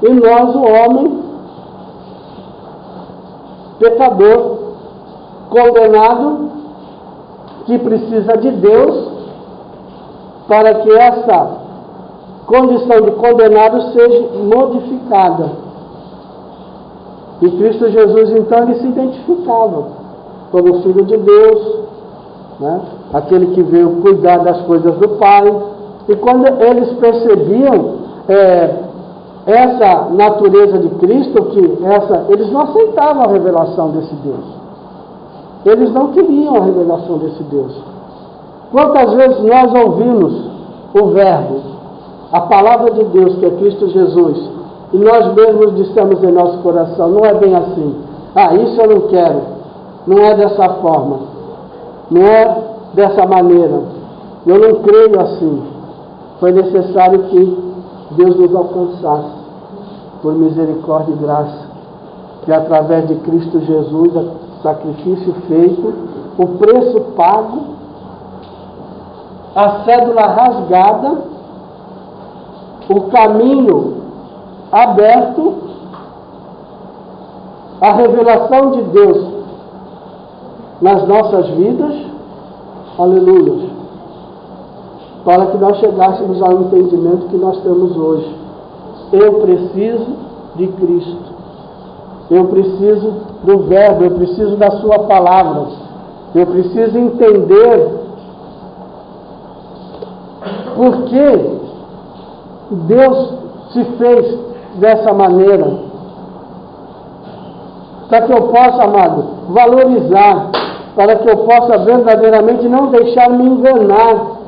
e nós, o homem, pecador, condenado, que precisa de Deus, para que essa condição de condenado seja modificada. E Cristo Jesus, então, ele se identificava como Filho de Deus, né? Aquele que veio cuidar das coisas do Pai. E quando eles percebiam essa natureza de Cristo, eles não aceitavam a revelação desse Deus. Eles não queriam a revelação desse Deus. Quantas vezes nós ouvimos o Verbo, a palavra de Deus, que é Cristo Jesus, e nós mesmos dissemos em nosso coração: não é bem assim. Isso eu não quero. Não é dessa forma. Não é dessa maneira. Eu não creio assim. Foi necessário que Deus nos alcançasse, por misericórdia e graça, que através de Cristo Jesus, o sacrifício feito, o preço pago, a cédula rasgada, o caminho aberto, a revelação de Deus nas nossas vidas, aleluia, para que nós chegássemos ao entendimento que nós temos hoje. Eu preciso de Cristo, eu preciso do Verbo, eu preciso da Sua Palavra, eu preciso entender por que Deus se fez dessa maneira, para que eu possa, amado, valorizar, para que eu possa verdadeiramente não deixar me enganar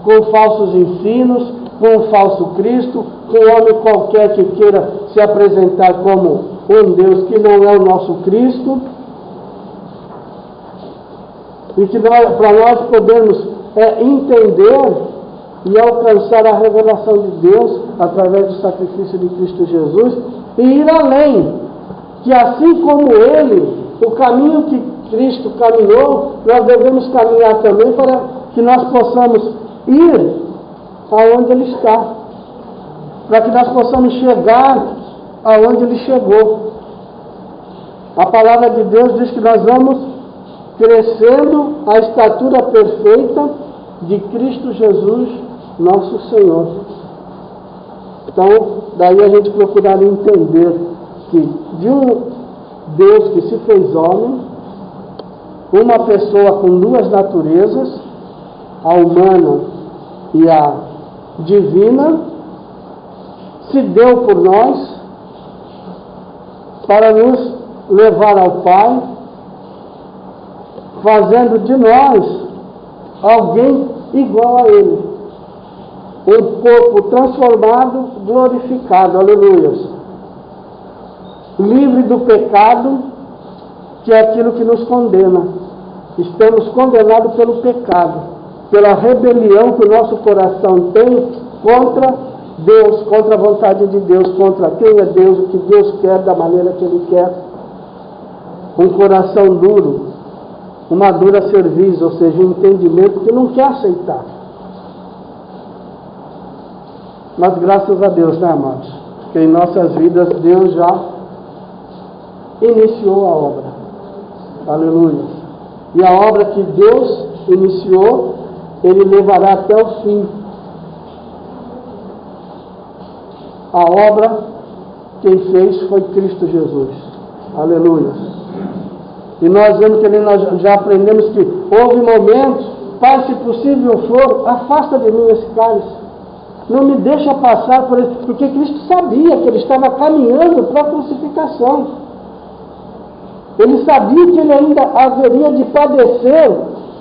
com falsos ensinos, com um falso Cristo, com um homem qualquer que queira se apresentar como um Deus que não é o nosso Cristo, e que para nós podermos entender e alcançar a revelação de Deus através do sacrifício de Cristo Jesus, e ir além, que assim como Ele, o caminho que Cristo caminhou, nós devemos caminhar também para que nós possamos ir aonde Ele está, para que nós possamos chegar aonde Ele chegou. A palavra de Deus diz que nós vamos crescendo à estatura perfeita de Cristo Jesus, nosso Senhor. Então, daí a gente procuraria entender que de um Deus que se fez homem, uma pessoa com duas naturezas, a humana e a divina, se deu por nós para nos levar ao Pai, fazendo de nós alguém igual a Ele. Um corpo transformado, glorificado, aleluia. Livre do pecado, que é aquilo que nos condena. Estamos condenados pelo pecado, pela rebelião que o nosso coração tem contra Deus, contra a vontade de Deus, contra quem é Deus, o que Deus quer, da maneira que Ele quer. Um coração duro, uma dura cerviz, ou seja, um entendimento que não quer aceitar. Mas graças a Deus, né, amados? Que em nossas vidas Deus já iniciou a obra. Aleluia. E a obra que Deus iniciou, Ele levará até o fim. A obra, quem fez foi Cristo Jesus. Aleluia. E nós vemos que nós já aprendemos que houve momentos, Pai, se possível for, afasta de mim esse cálice. Não me deixa passar por isso, porque Cristo sabia que Ele estava caminhando para a crucificação. Ele sabia que Ele ainda haveria de padecer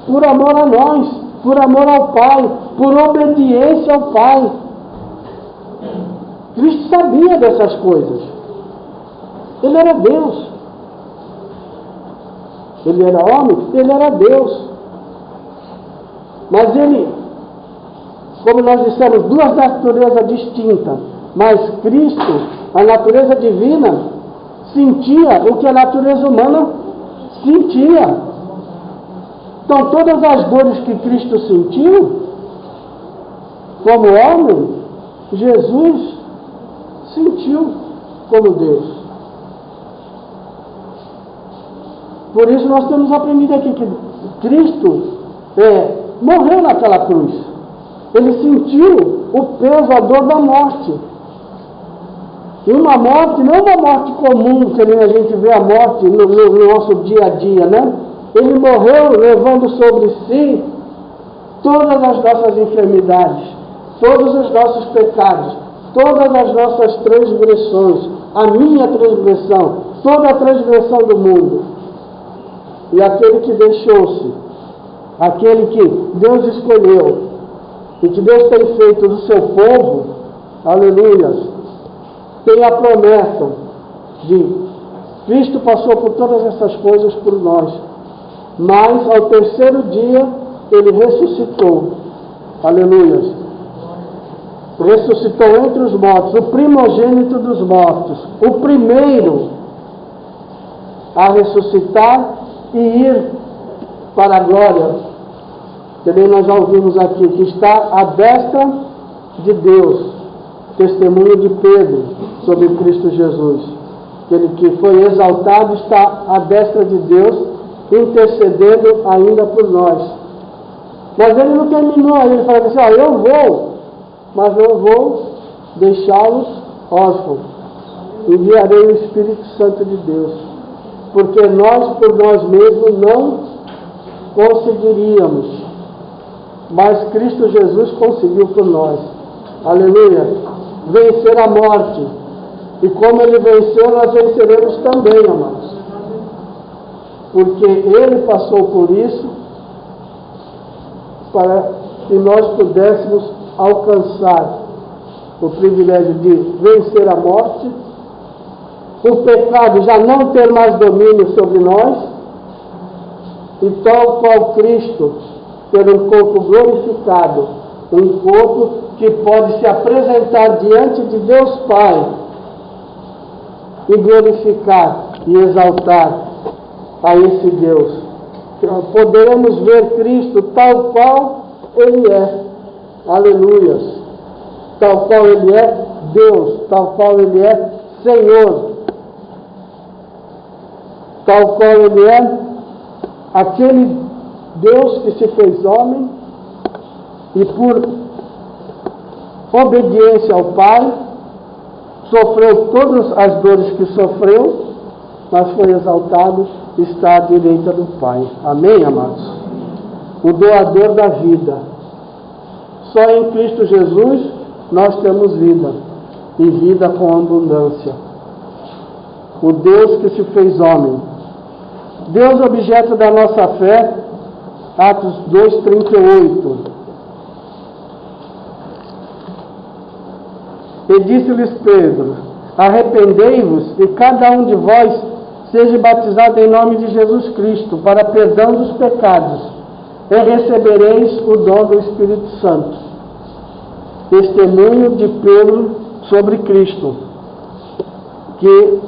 por amor a nós, por amor ao Pai, por obediência ao Pai. Cristo sabia dessas coisas. Ele era Deus. Ele era homem, Ele era Deus. Mas Ele, como nós dissemos, duas naturezas distintas, mas Cristo, a natureza divina, sentia o que a natureza humana sentia. Então todas as dores que Cristo sentiu, como homem, Jesus sentiu como Deus. Por isso nós temos aprendido aqui que Cristo morreu naquela cruz. Ele sentiu o peso, a dor da morte. E uma morte, não uma morte comum, que a gente vê a morte no nosso dia a dia, né? Ele morreu levando sobre si todas as nossas enfermidades, todos os nossos pecados, todas as nossas transgressões, a minha transgressão, toda a transgressão do mundo. E aquele que deixou-se, aquele que Deus escolheu, e que Deus tem feito do seu povo, aleluia, tem a promessa de Cristo passou por todas essas coisas por nós, mas ao terceiro dia Ele ressuscitou, aleluia, ressuscitou entre os mortos, o primogênito dos mortos, o primeiro a ressuscitar e ir para a glória. Também nós já ouvimos aqui que está à destra de Deus, testemunho de Pedro sobre Cristo Jesus. aquele que foi exaltado, está à destra de Deus, intercedendo ainda por nós. Mas ele não terminou, ele falou assim, eu vou, mas não vou deixá-los órfãos. Enviarei o Espírito Santo de Deus, porque nós, por nós mesmos, não conseguiríamos, mas Cristo Jesus conseguiu por nós. Aleluia! Vencer a morte. E como Ele venceu, nós venceremos também, amados. Porque Ele passou por isso para que nós pudéssemos alcançar o privilégio de vencer a morte, o pecado já não ter mais domínio sobre nós, e tal qual Cristo ter um corpo glorificado, um corpo que pode se apresentar diante de Deus Pai e glorificar e exaltar a esse Deus. Poderemos ver Cristo tal qual Ele é. Aleluias. Tal qual Ele é Deus, tal qual Ele é Senhor, tal qual Ele é aquele Deus que se fez homem e por obediência ao Pai sofreu todas as dores que sofreu, mas foi exaltado e está à direita do Pai. Amém, amados? O doador da vida. Só em Cristo Jesus nós temos vida, e vida com abundância. O Deus que se fez homem. Deus, objeto da nossa fé, Atos 2:38. E disse-lhes Pedro: arrependei-vos e cada um de vós seja batizado em nome de Jesus Cristo para perdão dos pecados, e recebereis o dom do Espírito Santo. Testemunho de Pedro sobre Cristo, que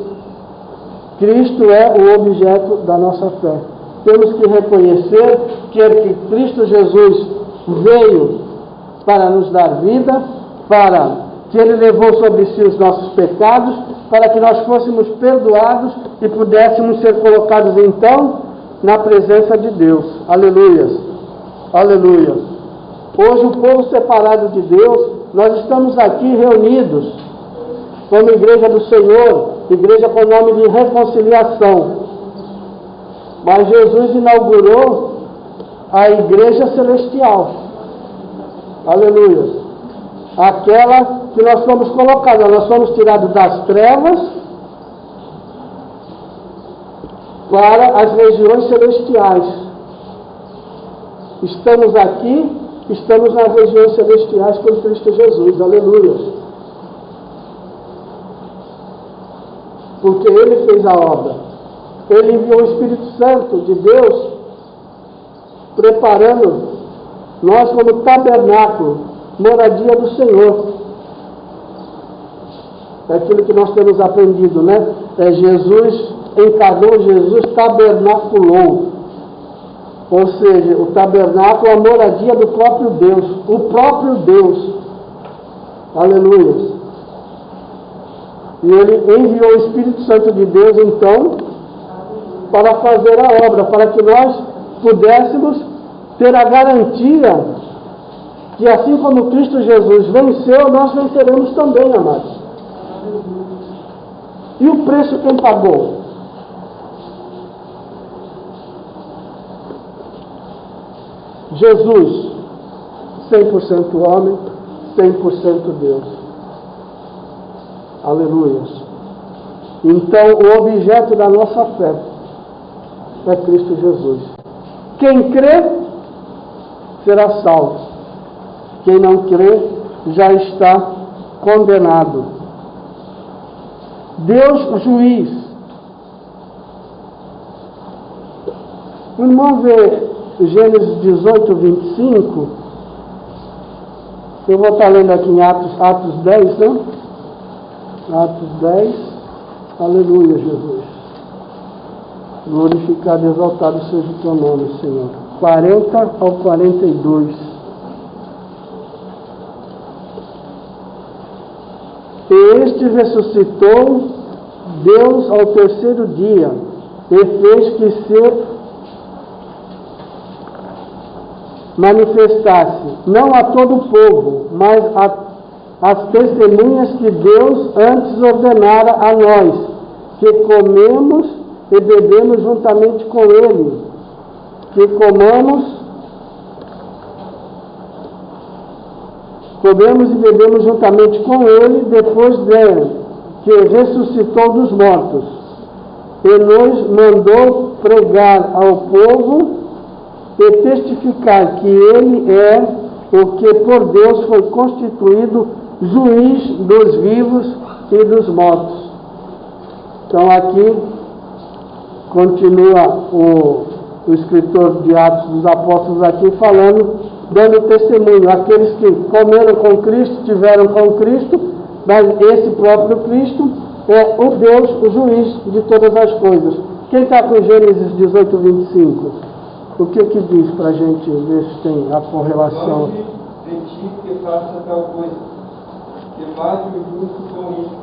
Cristo é o objeto da nossa fé. Temos que reconhecer que Cristo Jesus veio para nos dar vida, que Ele levou sobre si os nossos pecados, para que nós fôssemos perdoados e pudéssemos ser colocados então na presença de Deus. Aleluia. Aleluia. Hoje o povo separado de Deus, nós estamos aqui reunidos como Igreja do Senhor, igreja com o nome de reconciliação. Mas Jesus inaugurou a Igreja Celestial. Aleluia. Aquela que nós fomos colocados, nós fomos tirados das trevas para as regiões celestiais. Estamos aqui, estamos nas regiões celestiais por Cristo Jesus. Aleluia. Porque Ele fez a obra. Ele enviou o Espírito Santo de Deus, preparando nós como tabernáculo, moradia do Senhor. É aquilo que nós temos aprendido, né? Jesus encarnou, Jesus tabernaculou. Ou seja, o tabernáculo é a moradia do próprio Deus. O próprio Deus. Aleluia. E Ele enviou o Espírito Santo de Deus, então, para fazer a obra, para que nós pudéssemos ter a garantia que assim como Cristo Jesus venceu, nós venceremos também, amados. E o preço quem pagou? Jesus, 100% homem, 100% Deus. Aleluia. Então, o objeto da nossa fé é Cristo Jesus. Quem crê será salvo. Quem não crê já está condenado. Deus, o juiz. O irmão vê Gênesis 18, 25. Eu vou estar lendo aqui em Atos 10, né? Atos 10. Aleluia, Jesus. Glorificado e exaltado seja o teu nome, Senhor. 40 ao 42. E este ressuscitou Deus ao terceiro dia, e fez que se manifestasse, não a todo o povo, mas as testemunhas que Deus antes ordenara a nós, que comemos e bebemos juntamente com Ele, que comemos e bebemos juntamente com Ele, depois que ressuscitou dos mortos, e nos mandou pregar ao povo e testificar que Ele é o que por Deus foi constituído juiz dos vivos e dos mortos. Então aqui continua o escritor de Atos dos Apóstolos aqui falando, dando testemunho, aqueles que comeram com Cristo, tiveram com Cristo, mas esse próprio Cristo é o Deus, o juiz de todas as coisas. Quem está com Gênesis 18, 25? O que diz para a gente ver se tem a correlação? Longe de ti que faça tal coisa, que mate o justo com isso,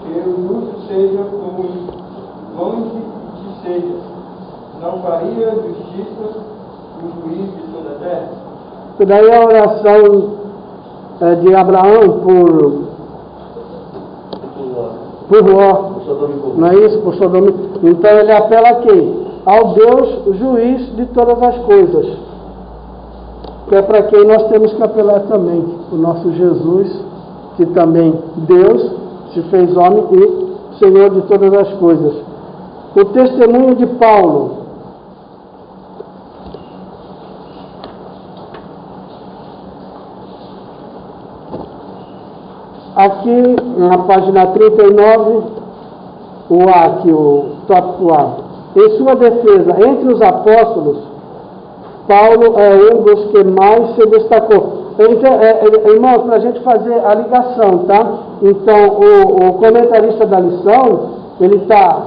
que o justo seja como isso, longe de ti seja, não faria justiça o juiz de toda a terra? E daí a oração de Abraão por Ló, não é isso? Por Sodoma. Então ele apela a quem? Ao Deus juiz de todas as coisas, que é para quem nós temos que apelar também, o nosso Jesus, que também Deus se fez homem e Senhor de todas as coisas. O testemunho de Paulo. Aqui na página 39, o A aqui, o tópico A. Em sua defesa, entre os apóstolos, Paulo é um dos que mais se destacou. Irmãos, para a gente fazer a ligação, tá? Então, o comentarista da lição, ele está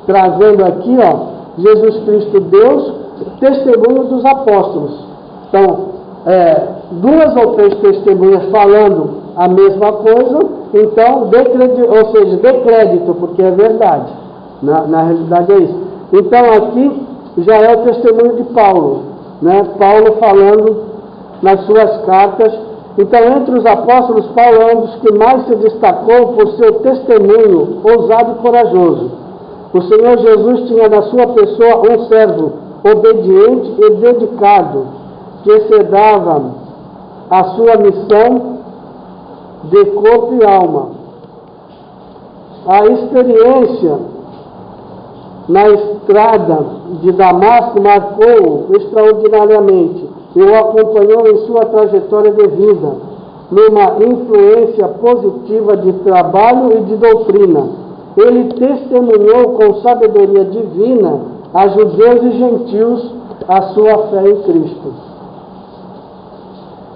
trazendo aqui, ó, Jesus Cristo Deus, testemunho dos apóstolos. Então, duas ou três testemunhas falando a mesma coisa, então, dê crédito, porque é verdade. Na realidade é isso. Então aqui já é o testemunho de Paulo, né? Paulo falando nas suas cartas. Então, entre os apóstolos, Paulo é um dos que mais se destacou por seu testemunho ousado e corajoso. O Senhor Jesus tinha na sua pessoa um servo obediente e dedicado, que se dava a sua missão de corpo e alma. A experiência na estrada de Damasco marcou-o extraordinariamente e o acompanhou em sua trajetória de vida, numa influência positiva de trabalho e de doutrina. Ele testemunhou com sabedoria divina a judeus e gentios a sua fé em Cristo.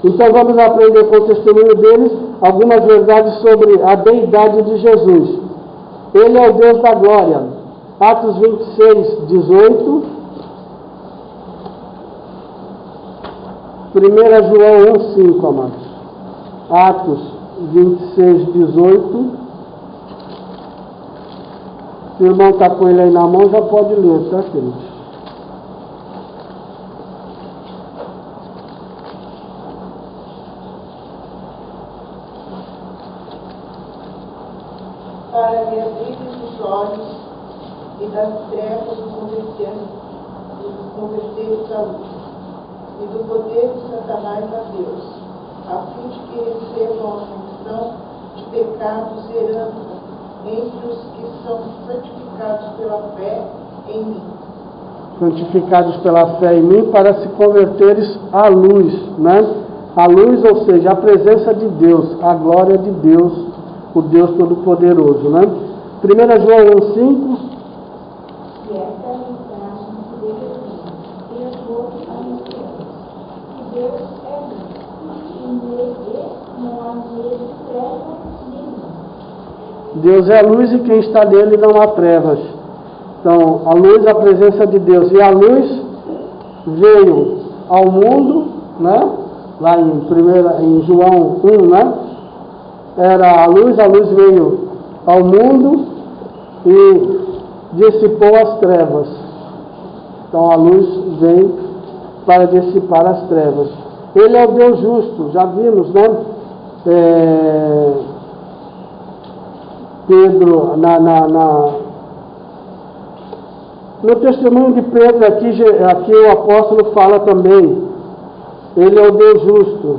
Então vamos aprender com o testemunho deles algumas verdades sobre a deidade de Jesus. Ele é o Deus da glória. Atos 26, 18. 1 João 1, 5, amados. Atos 26, 18. Se o irmão está com ele aí na mão, já pode ler, tá, querido? Para me abrir os olhos e das trevas dos converteiros à luz, e do poder de Satanás a Deus, a fim de que recebam a função de pecados e herança entre os que são santificados pela fé em mim. Santificados pela fé em mim, para se converteres à luz, né? A luz, ou seja, a presença de Deus, a glória de Deus, o Deus Todo-Poderoso, né? 1 João 1, 5. E essa é a mensagem que Deus tem, e a todos anunciamos, que Deus é luz, e nele não há nele trevas nenhuma. Deus é a luz e quem está nele não há trevas. Então, a luz é a presença de Deus. E a luz veio ao mundo, né? Lá em João 1, né? Era a luz veio ao mundo e dissipou as trevas. Então a luz vem para dissipar as trevas. Ele é o Deus justo, já vimos, né? Pedro, no testemunho de Pedro, aqui o apóstolo fala também, ele é o Deus justo.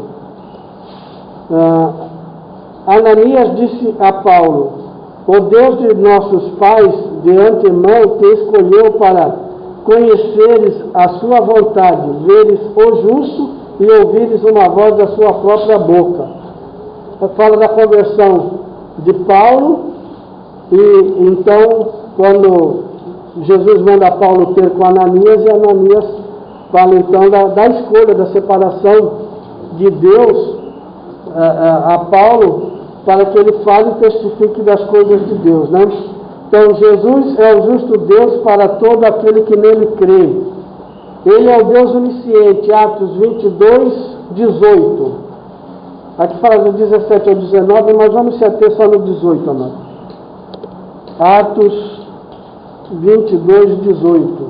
Ananias disse a Paulo: o Deus de nossos pais de antemão te escolheu para conheceres a sua vontade, veres o justo e ouvires uma voz da sua própria boca. Fala da conversão de Paulo, e então quando Jesus manda Paulo ter com Ananias, e Ananias fala então da escolha, da separação de Deus a Paulo, para que ele fale e testifique das coisas de Deus, né? Então Jesus é o justo Deus para todo aquele que nele crê. Ele é o Deus onisciente, Atos 22, 18. Aqui fala do 17 ao 19, mas vamos se ater só no 18, amado. Atos 22, 18.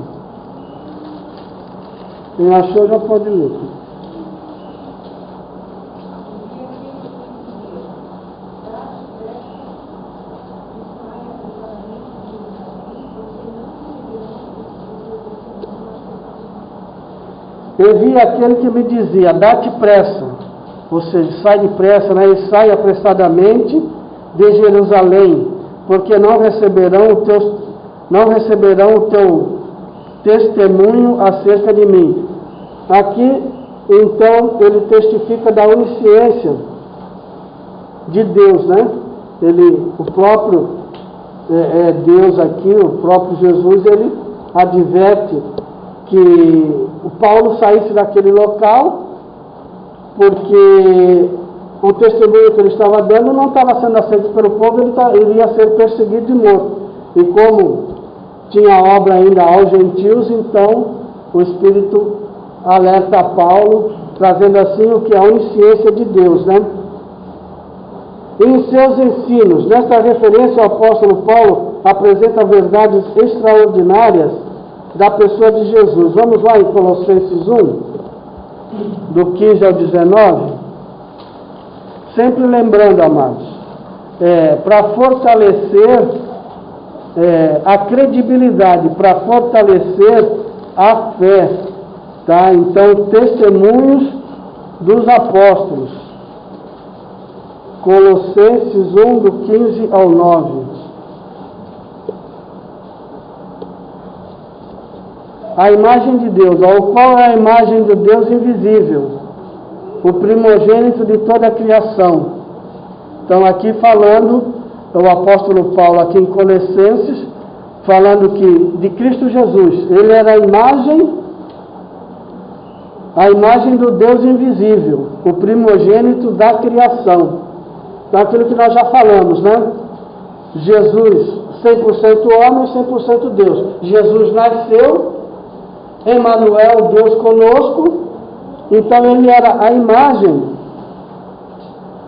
Quem achou já pode ler. Eu vi aquele que me dizia: dá-te pressa, ou seja, sai depressa, né? E sai apressadamente de Jerusalém, porque não receberão o teu testemunho acerca de mim. Aqui, então, ele testifica da onisciência de Deus, né? O próprio Deus aqui, o próprio Jesus, ele adverte que o Paulo saísse daquele local, porque o testemunho que ele estava dando não estava sendo aceito pelo povo, ele ia ser perseguido e morto. E como tinha obra ainda aos gentios, então o Espírito alerta a Paulo, trazendo assim o que é a onisciência de Deus, né? Em seus ensinos, nesta referência, o apóstolo Paulo apresenta verdades extraordinárias da pessoa de Jesus. Vamos lá em Colossenses 1, do 15 ao 19. Sempre lembrando, amados, para fortalecer a credibilidade, para fortalecer a fé, tá? Então, testemunhos dos apóstolos. Colossenses 1, do 15 ao 9. A imagem de Deus, qual é a imagem do Deus invisível? O primogênito de toda a criação. Então aqui falando, o apóstolo Paulo aqui em Colossenses, falando que de Cristo Jesus, ele era a imagem do Deus invisível, o primogênito da criação. Então aquilo que nós já falamos, né? Jesus 100% homem e 100% Deus. Jesus nasceu, Emmanuel, Deus conosco, então ele era a imagem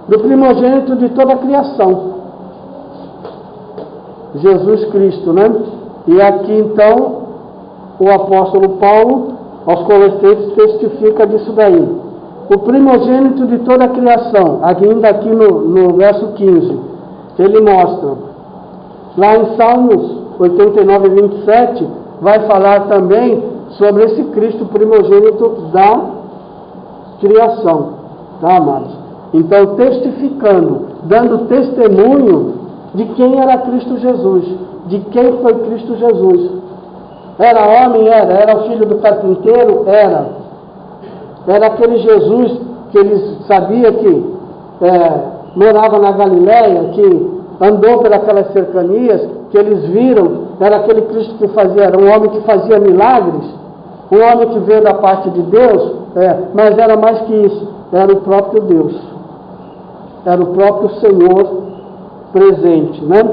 do primogênito de toda a criação, Jesus Cristo, né? E aqui então o apóstolo Paulo aos Colossenses testifica disso daí. O primogênito de toda a criação, ainda aqui no verso 15, ele mostra, lá em Salmos 89, 27, vai falar também sobre esse Cristo primogênito da criação, tá, amados? Então, testificando, dando testemunho de quem era Cristo Jesus, de quem foi Cristo Jesus. Era homem? Era o filho do carpinteiro? Era aquele Jesus que eles sabiam que morava na Galileia, que andou por aquelas cercanias, que eles viram, era aquele Cristo que era um homem que fazia milagres, um homem que veio da parte de Deus, mas era mais que isso, era o próprio Deus, era o próprio Senhor presente, né?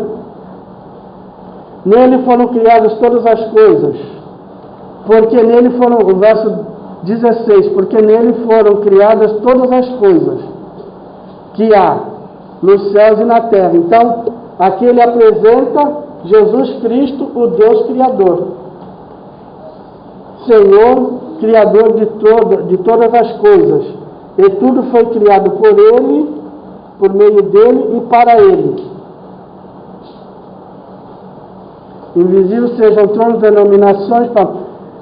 Nele foram criadas todas as coisas, porque nele foram, o verso 16, porque nele foram criadas todas as coisas que há nos céus e na terra. Então, aqui ele apresenta Jesus Cristo, o Deus Criador. Senhor, Criador de todas as coisas. E tudo foi criado por Ele, por meio dEle e para Ele. Invisível sejam tronos, denominações,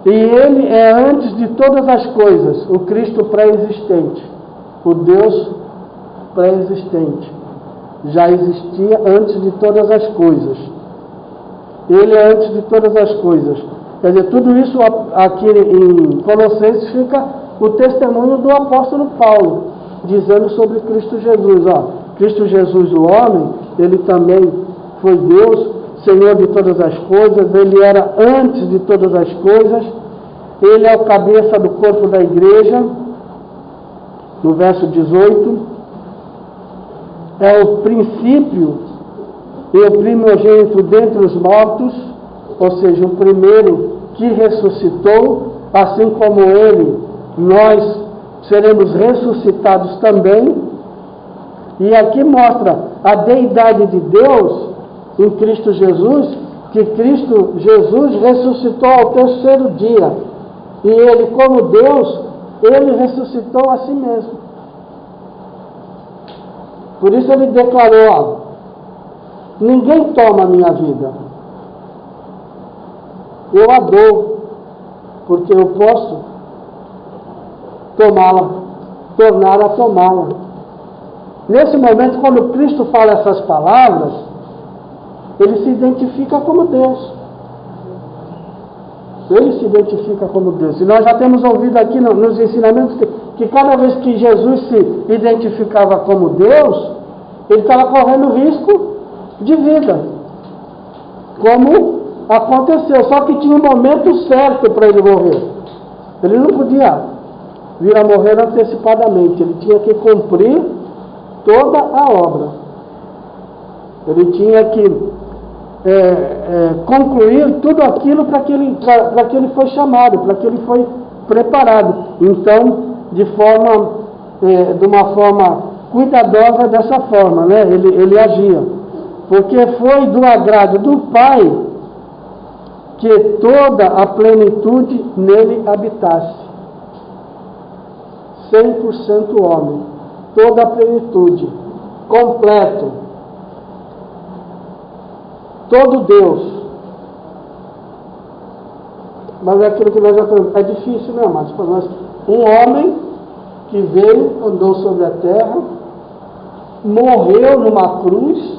e Ele é antes de todas as coisas, o Cristo pré-existente, o Deus pré-existente. Já existia antes de todas as coisas. Ele é antes de todas as coisas. Quer dizer, tudo isso aqui em Colossenses fica o testemunho do apóstolo Paulo, dizendo sobre Cristo Jesus. Cristo Jesus, o homem, ele também foi Deus, Senhor de todas as coisas, ele era antes de todas as coisas, ele é o cabeça do corpo da igreja, no verso 18, é o princípio e o primogênito dentre os mortos, ou seja, o primeiro que ressuscitou, assim como ele, nós seremos ressuscitados também. E aqui mostra a deidade de Deus em Cristo Jesus, que Cristo Jesus ressuscitou ao terceiro dia. E ele, como Deus, ele ressuscitou a si mesmo. Por isso ele declarou, ninguém toma a minha vida. Eu a dou, porque eu posso tomá-la, tornar a tomá-la. Nesse momento, quando Cristo fala essas palavras, ele se identifica como Deus. Ele se identifica como Deus. E nós já temos ouvido aqui nos ensinamentos que cada vez que Jesus se identificava como Deus, ele estava correndo risco de vida. Como aconteceu, só que tinha um momento certo para ele morrer. Ele não podia vir a morrer antecipadamente, ele tinha que cumprir toda a obra. Ele tinha que concluir tudo aquilo para que ele foi chamado, para que ele foi preparado. Então, de uma forma cuidadosa dessa forma, né? Ele agia. Porque foi do agrado do Pai que toda a plenitude nele habitasse. 100% homem, toda a plenitude, completo, todo Deus. Mas é aquilo que nós já falamos, é difícil, né, amados? Para nós, um homem que veio, andou sobre a terra, morreu numa cruz,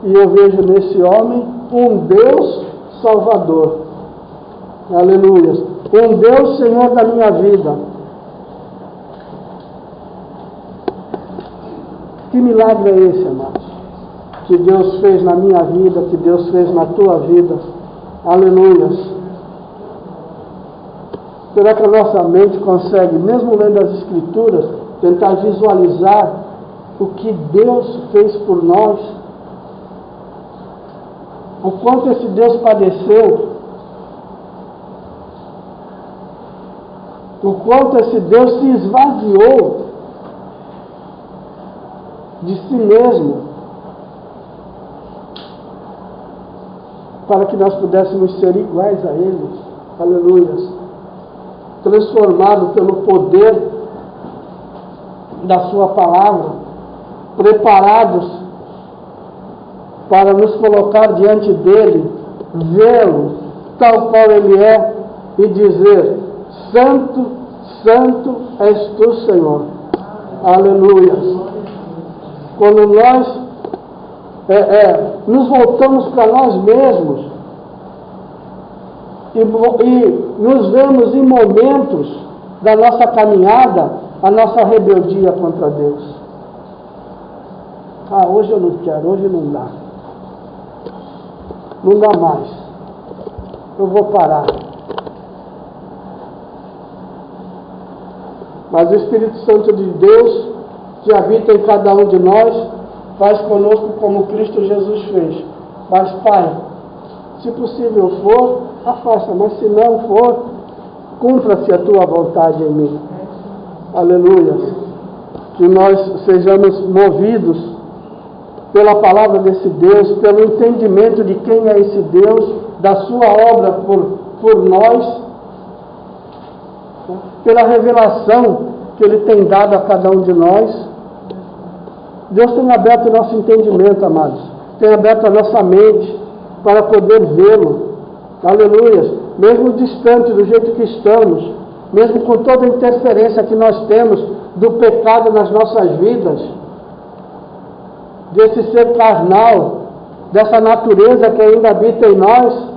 e eu vejo nesse homem um Deus Salvador. Aleluia. Um Deus Senhor da minha vida. Que milagre é esse, amados? Que Deus fez na minha vida, que Deus fez na tua vida. Aleluia. Será que a nossa mente consegue, mesmo lendo as Escrituras, tentar visualizar o que Deus fez por nós? O quanto esse Deus padeceu, o quanto esse Deus se esvaziou de si mesmo, para que nós pudéssemos ser iguais a Ele. Aleluia. Transformado pelo poder da sua palavra, preparados para nos colocar diante dele, vê-lo tal qual ele é e dizer: Santo, Santo és tu, Senhor. Aleluia. Quando nós nos voltamos para nós mesmos e nos vemos em momentos da nossa caminhada, a nossa rebeldia contra Deus. Hoje eu não quero, hoje não dá. Não dá mais. Eu vou parar. Mas o Espírito Santo de Deus, que habita em cada um de nós, faz conosco como Cristo Jesus fez. Mas, Pai, se possível for, afasta. Mas se não for, cumpra-se a tua vontade em mim. Aleluia. Que nós sejamos movidos pela palavra desse Deus, pelo entendimento de quem é esse Deus, da sua obra por nós, pela revelação que Ele tem dado a cada um de nós. Deus tem aberto o nosso entendimento, amados, tem aberto a nossa mente para poder vê-lo. Aleluia. Mesmo distante do jeito que estamos, mesmo com toda a interferência que nós temos do pecado nas nossas vidas, desse ser carnal, dessa natureza que ainda habita em nós,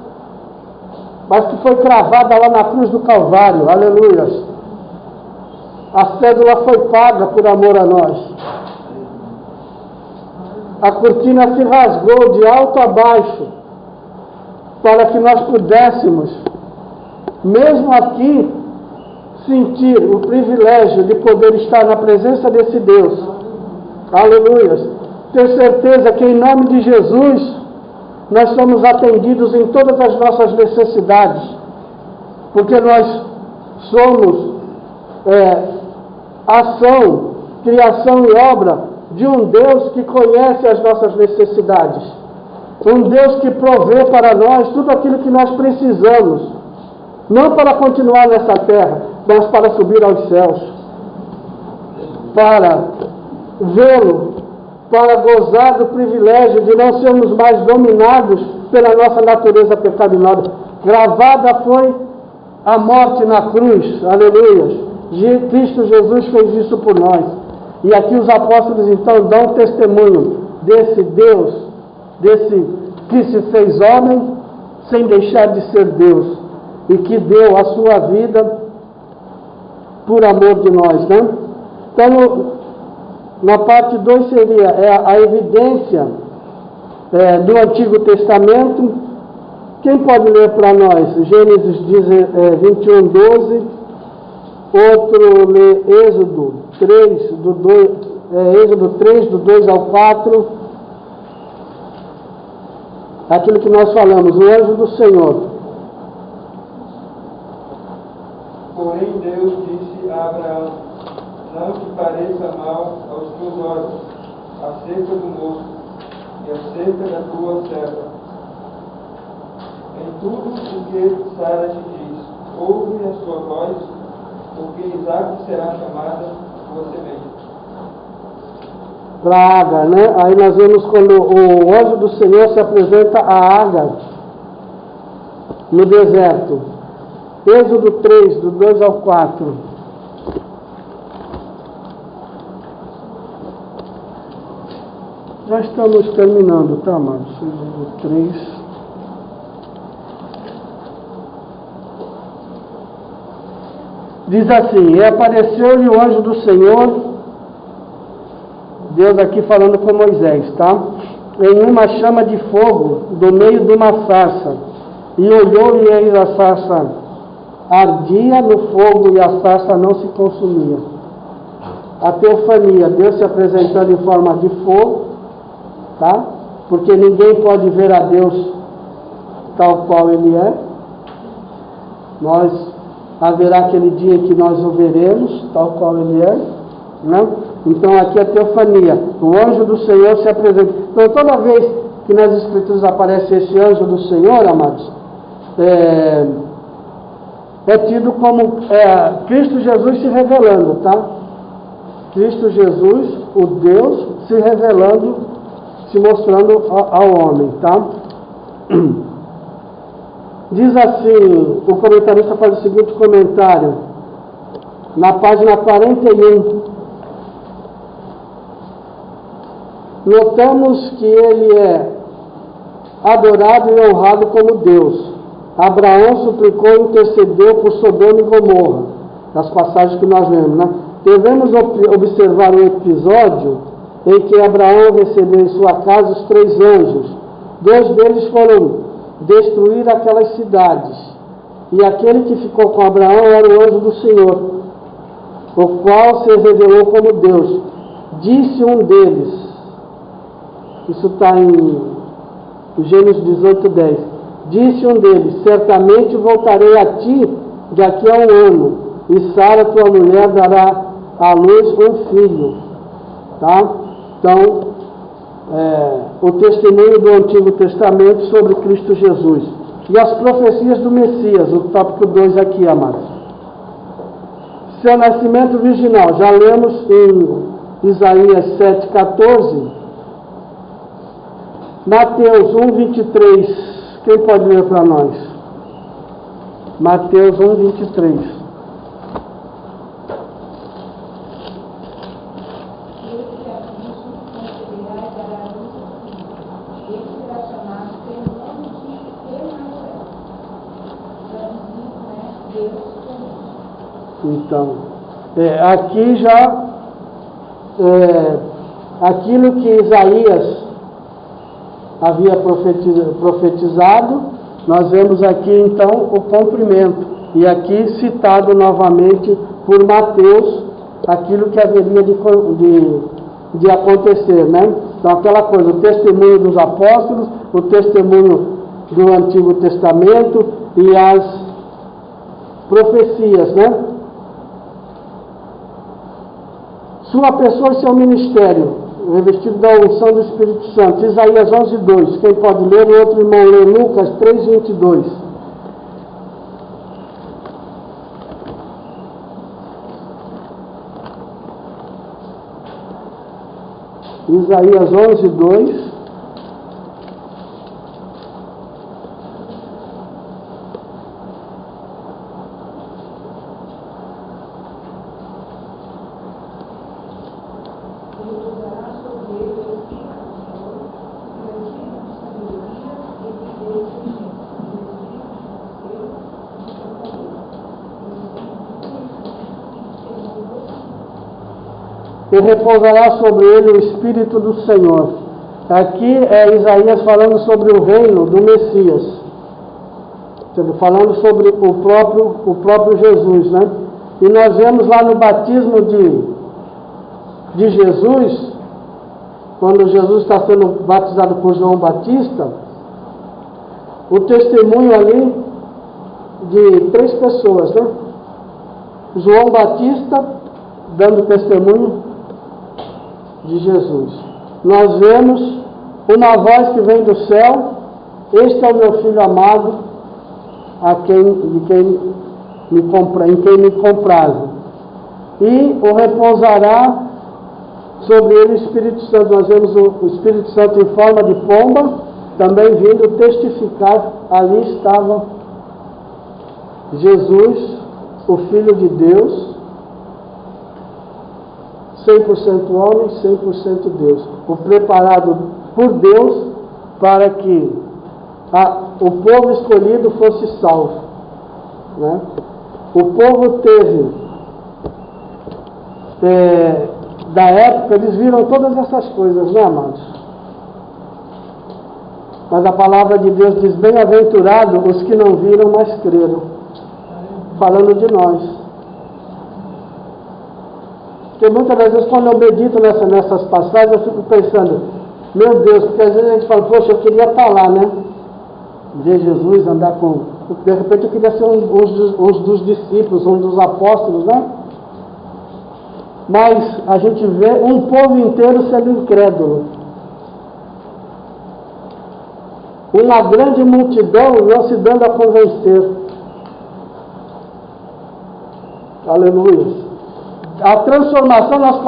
mas que foi cravada lá na cruz do Calvário. Aleluia. A cédula foi paga por amor a nós. A cortina se rasgou de alto a baixo para que nós pudéssemos, mesmo aqui, sentir o privilégio de poder estar na presença desse Deus. Aleluia. Ter certeza que em nome de Jesus nós somos atendidos em todas as nossas necessidades, porque nós somos ação, criação e obra de um Deus que conhece as nossas necessidades, um Deus que provê para nós tudo aquilo que nós precisamos, não para continuar nessa terra, mas para subir aos céus, para vê-lo, para gozar do privilégio de não sermos mais dominados pela nossa natureza pecaminosa. Gravada foi a morte na cruz, aleluia. Cristo Jesus fez isso por nós. E aqui os apóstolos então dão testemunho desse Deus, desse que se fez homem sem deixar de ser Deus e que deu a sua vida por amor de nós, né? Então, na parte 2 seria a evidência do Antigo Testamento. Quem pode ler para nós? Gênesis 21, 12. Outro lê Êxodo 3, Êxodo 3, do 2 ao 4. Aquilo que nós falamos, o anjo do Senhor. Porém Deus disse a Abraão: não te pareça mal aos teus olhos acerca do moço e acerca da tua serva. Em tudo o que Sara te diz, ouve a sua voz, porque Isaque será chamada tua semente. Para Agar, né? Aí nós vemos quando o anjo do Senhor se apresenta a Agar no deserto. Êxodo 3, do 2 ao 4. Já estamos terminando, tá, amados? Êxodo 3. Diz assim: e apareceu-lhe o anjo do Senhor, Deus aqui falando com Moisés, tá? Em uma chama de fogo, do meio de uma sarça. E olhou e eis a sarça ardia no fogo e a sarça não se consumia. A teofania, Deus se apresentando em forma de fogo, tá? Porque ninguém pode ver a Deus tal qual Ele é. Haverá aquele dia que nós o veremos, tal qual Ele é, né? Então aqui a teofania, o anjo do Senhor se apresenta. Então toda vez que nas Escrituras aparece esse anjo do Senhor, amados, é tido como Cristo Jesus se revelando, tá? Cristo Jesus, o Deus, se revelando, se mostrando ao homem, tá? Diz assim, o comentarista faz o seguinte comentário, na página 41. Notamos que ele é adorado e honrado como Deus. Abraão suplicou e intercedeu por Sodoma e Gomorra, nas passagens que nós lemos, né? Devemos observar um episódio em que Abraão recebeu em sua casa os 3 anjos. 2 deles foram destruir aquelas cidades, e aquele que ficou com Abraão era o anjo do Senhor, o qual se revelou como Deus. Disse um deles, isso está em Gênesis 18, 10, disse um deles: certamente voltarei a ti daqui a 1 ano, e Sara tua mulher dará à luz um filho. Tá? Então o testemunho do Antigo Testamento sobre Cristo Jesus. E as profecias do Messias, o tópico 2 aqui, amados. Seu nascimento virginal, já lemos em Isaías 7,14. Mateus 1,23. Quem pode ler para nós? Mateus 1,23. Então, aqui já aquilo que Isaías havia profetizado, nós vemos aqui então o cumprimento. E aqui citado novamente por Mateus, aquilo que haveria de acontecer, né? Então aquela coisa, o testemunho dos apóstolos, o testemunho do Antigo Testamento e as profecias, né? Sua pessoa e seu ministério, revestido da unção do Espírito Santo. Isaías 11:2. Quem pode ler? O outro irmão lê Lucas 3:22. Isaías 11:2. E repousará sobre ele o Espírito do Senhor. Aqui é Isaías falando sobre o reino do Messias, falando sobre o próprio Jesus, né? E nós vemos lá no batismo de Jesus, quando Jesus está sendo batizado por João Batista, o testemunho ali de 3 pessoas, né? João Batista dando testemunho de Jesus. Nós vemos uma voz que vem do céu: este é o meu filho amado, em quem me compraze. E o repousará sobre ele o Espírito Santo. Nós vemos o Espírito Santo em forma de pomba, também vindo testificar. Ali estava Jesus, o Filho de Deus, 100% homem, 100% Deus. O preparado por Deus para que o povo escolhido fosse salvo, né? O povo teve, da época, eles viram todas essas coisas, né, amados? Mas a palavra de Deus diz: bem-aventurados os que não viram, mas creram. Falando de nós. Porque muitas das vezes, quando eu medito nessas passagens, eu fico pensando: meu Deus, porque às vezes a gente fala, poxa, eu queria estar lá, né? Ver Jesus, andar com... De repente eu queria ser um dos discípulos, um dos apóstolos, né? Mas a gente vê um povo inteiro sendo incrédulo. Uma grande multidão não se dando a convencer. Aleluia. A transformação nós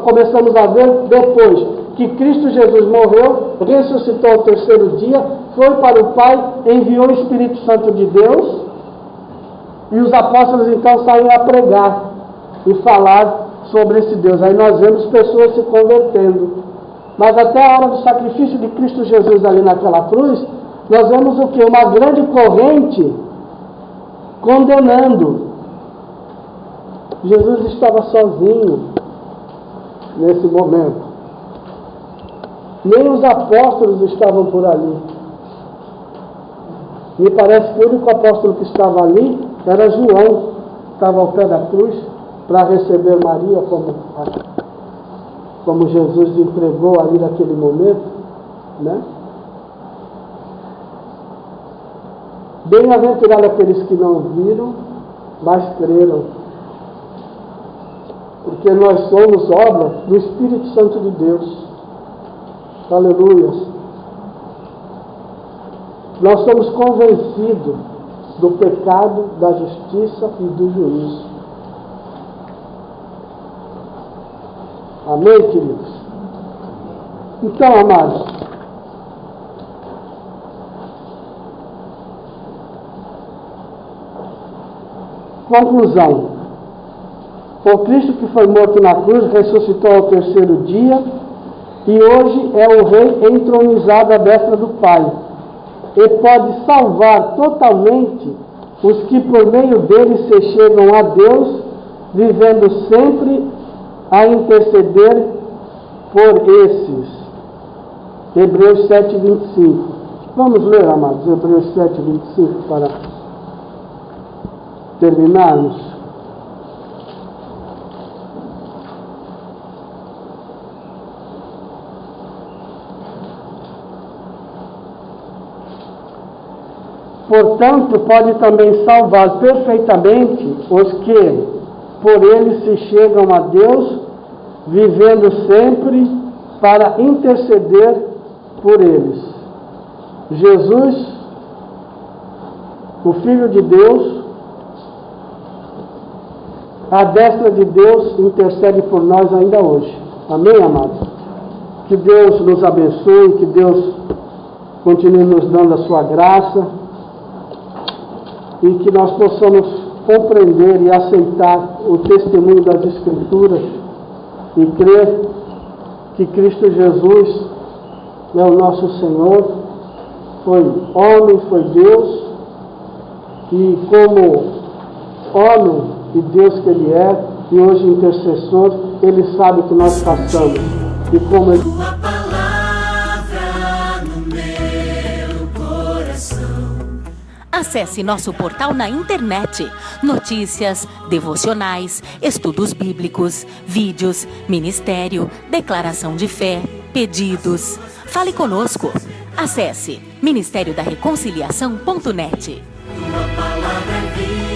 começamos a ver depois que Cristo Jesus morreu, ressuscitou ao 3º dia, foi para o Pai, enviou o Espírito Santo de Deus, e os apóstolos então saem a pregar e falar sobre esse Deus. Aí nós vemos pessoas se convertendo. Mas até a hora do sacrifício de Cristo Jesus ali naquela cruz, nós vemos o que? Uma grande corrente condenando. Jesus estava sozinho nesse momento. Nem os apóstolos estavam por ali. Me parece que o único apóstolo que estava ali era João, que estava ao pé da cruz para receber Maria, como Jesus entregou ali naquele momento, né? Bem-aventurados aqueles que não viram, mas creram. Porque nós somos obra do Espírito Santo de Deus. Aleluia. Nós somos convencidos do pecado, da justiça e do juízo. Amém, queridos? Então, amados, conclusão. O Cristo que foi morto na cruz ressuscitou ao terceiro dia e hoje é o Rei entronizado à destra do Pai. E pode salvar totalmente os que por meio dele se chegam a Deus, vivendo sempre a interceder por esses. Hebreus 7:25. Vamos ler, amados, Hebreus 7:25 para terminarmos. Portanto, pode também salvar perfeitamente os que por ele se chegam a Deus, vivendo sempre para interceder por eles. Jesus, o Filho de Deus, a destra de Deus, intercede por nós ainda hoje. Amém, amados? Que Deus nos abençoe, que Deus continue nos dando a sua graça, e que nós possamos compreender e aceitar o testemunho das Escrituras e crer que Cristo Jesus é o nosso Senhor, foi homem, foi Deus, e como homem e Deus que Ele é, e hoje intercessor, Ele sabe o que nós passamos, e como Ele... Acesse nosso portal na internet. Notícias, devocionais, estudos bíblicos, vídeos, ministério, declaração de fé, pedidos. Fale conosco. Acesse ministériodareconciliação.net. Tua palavra é vida.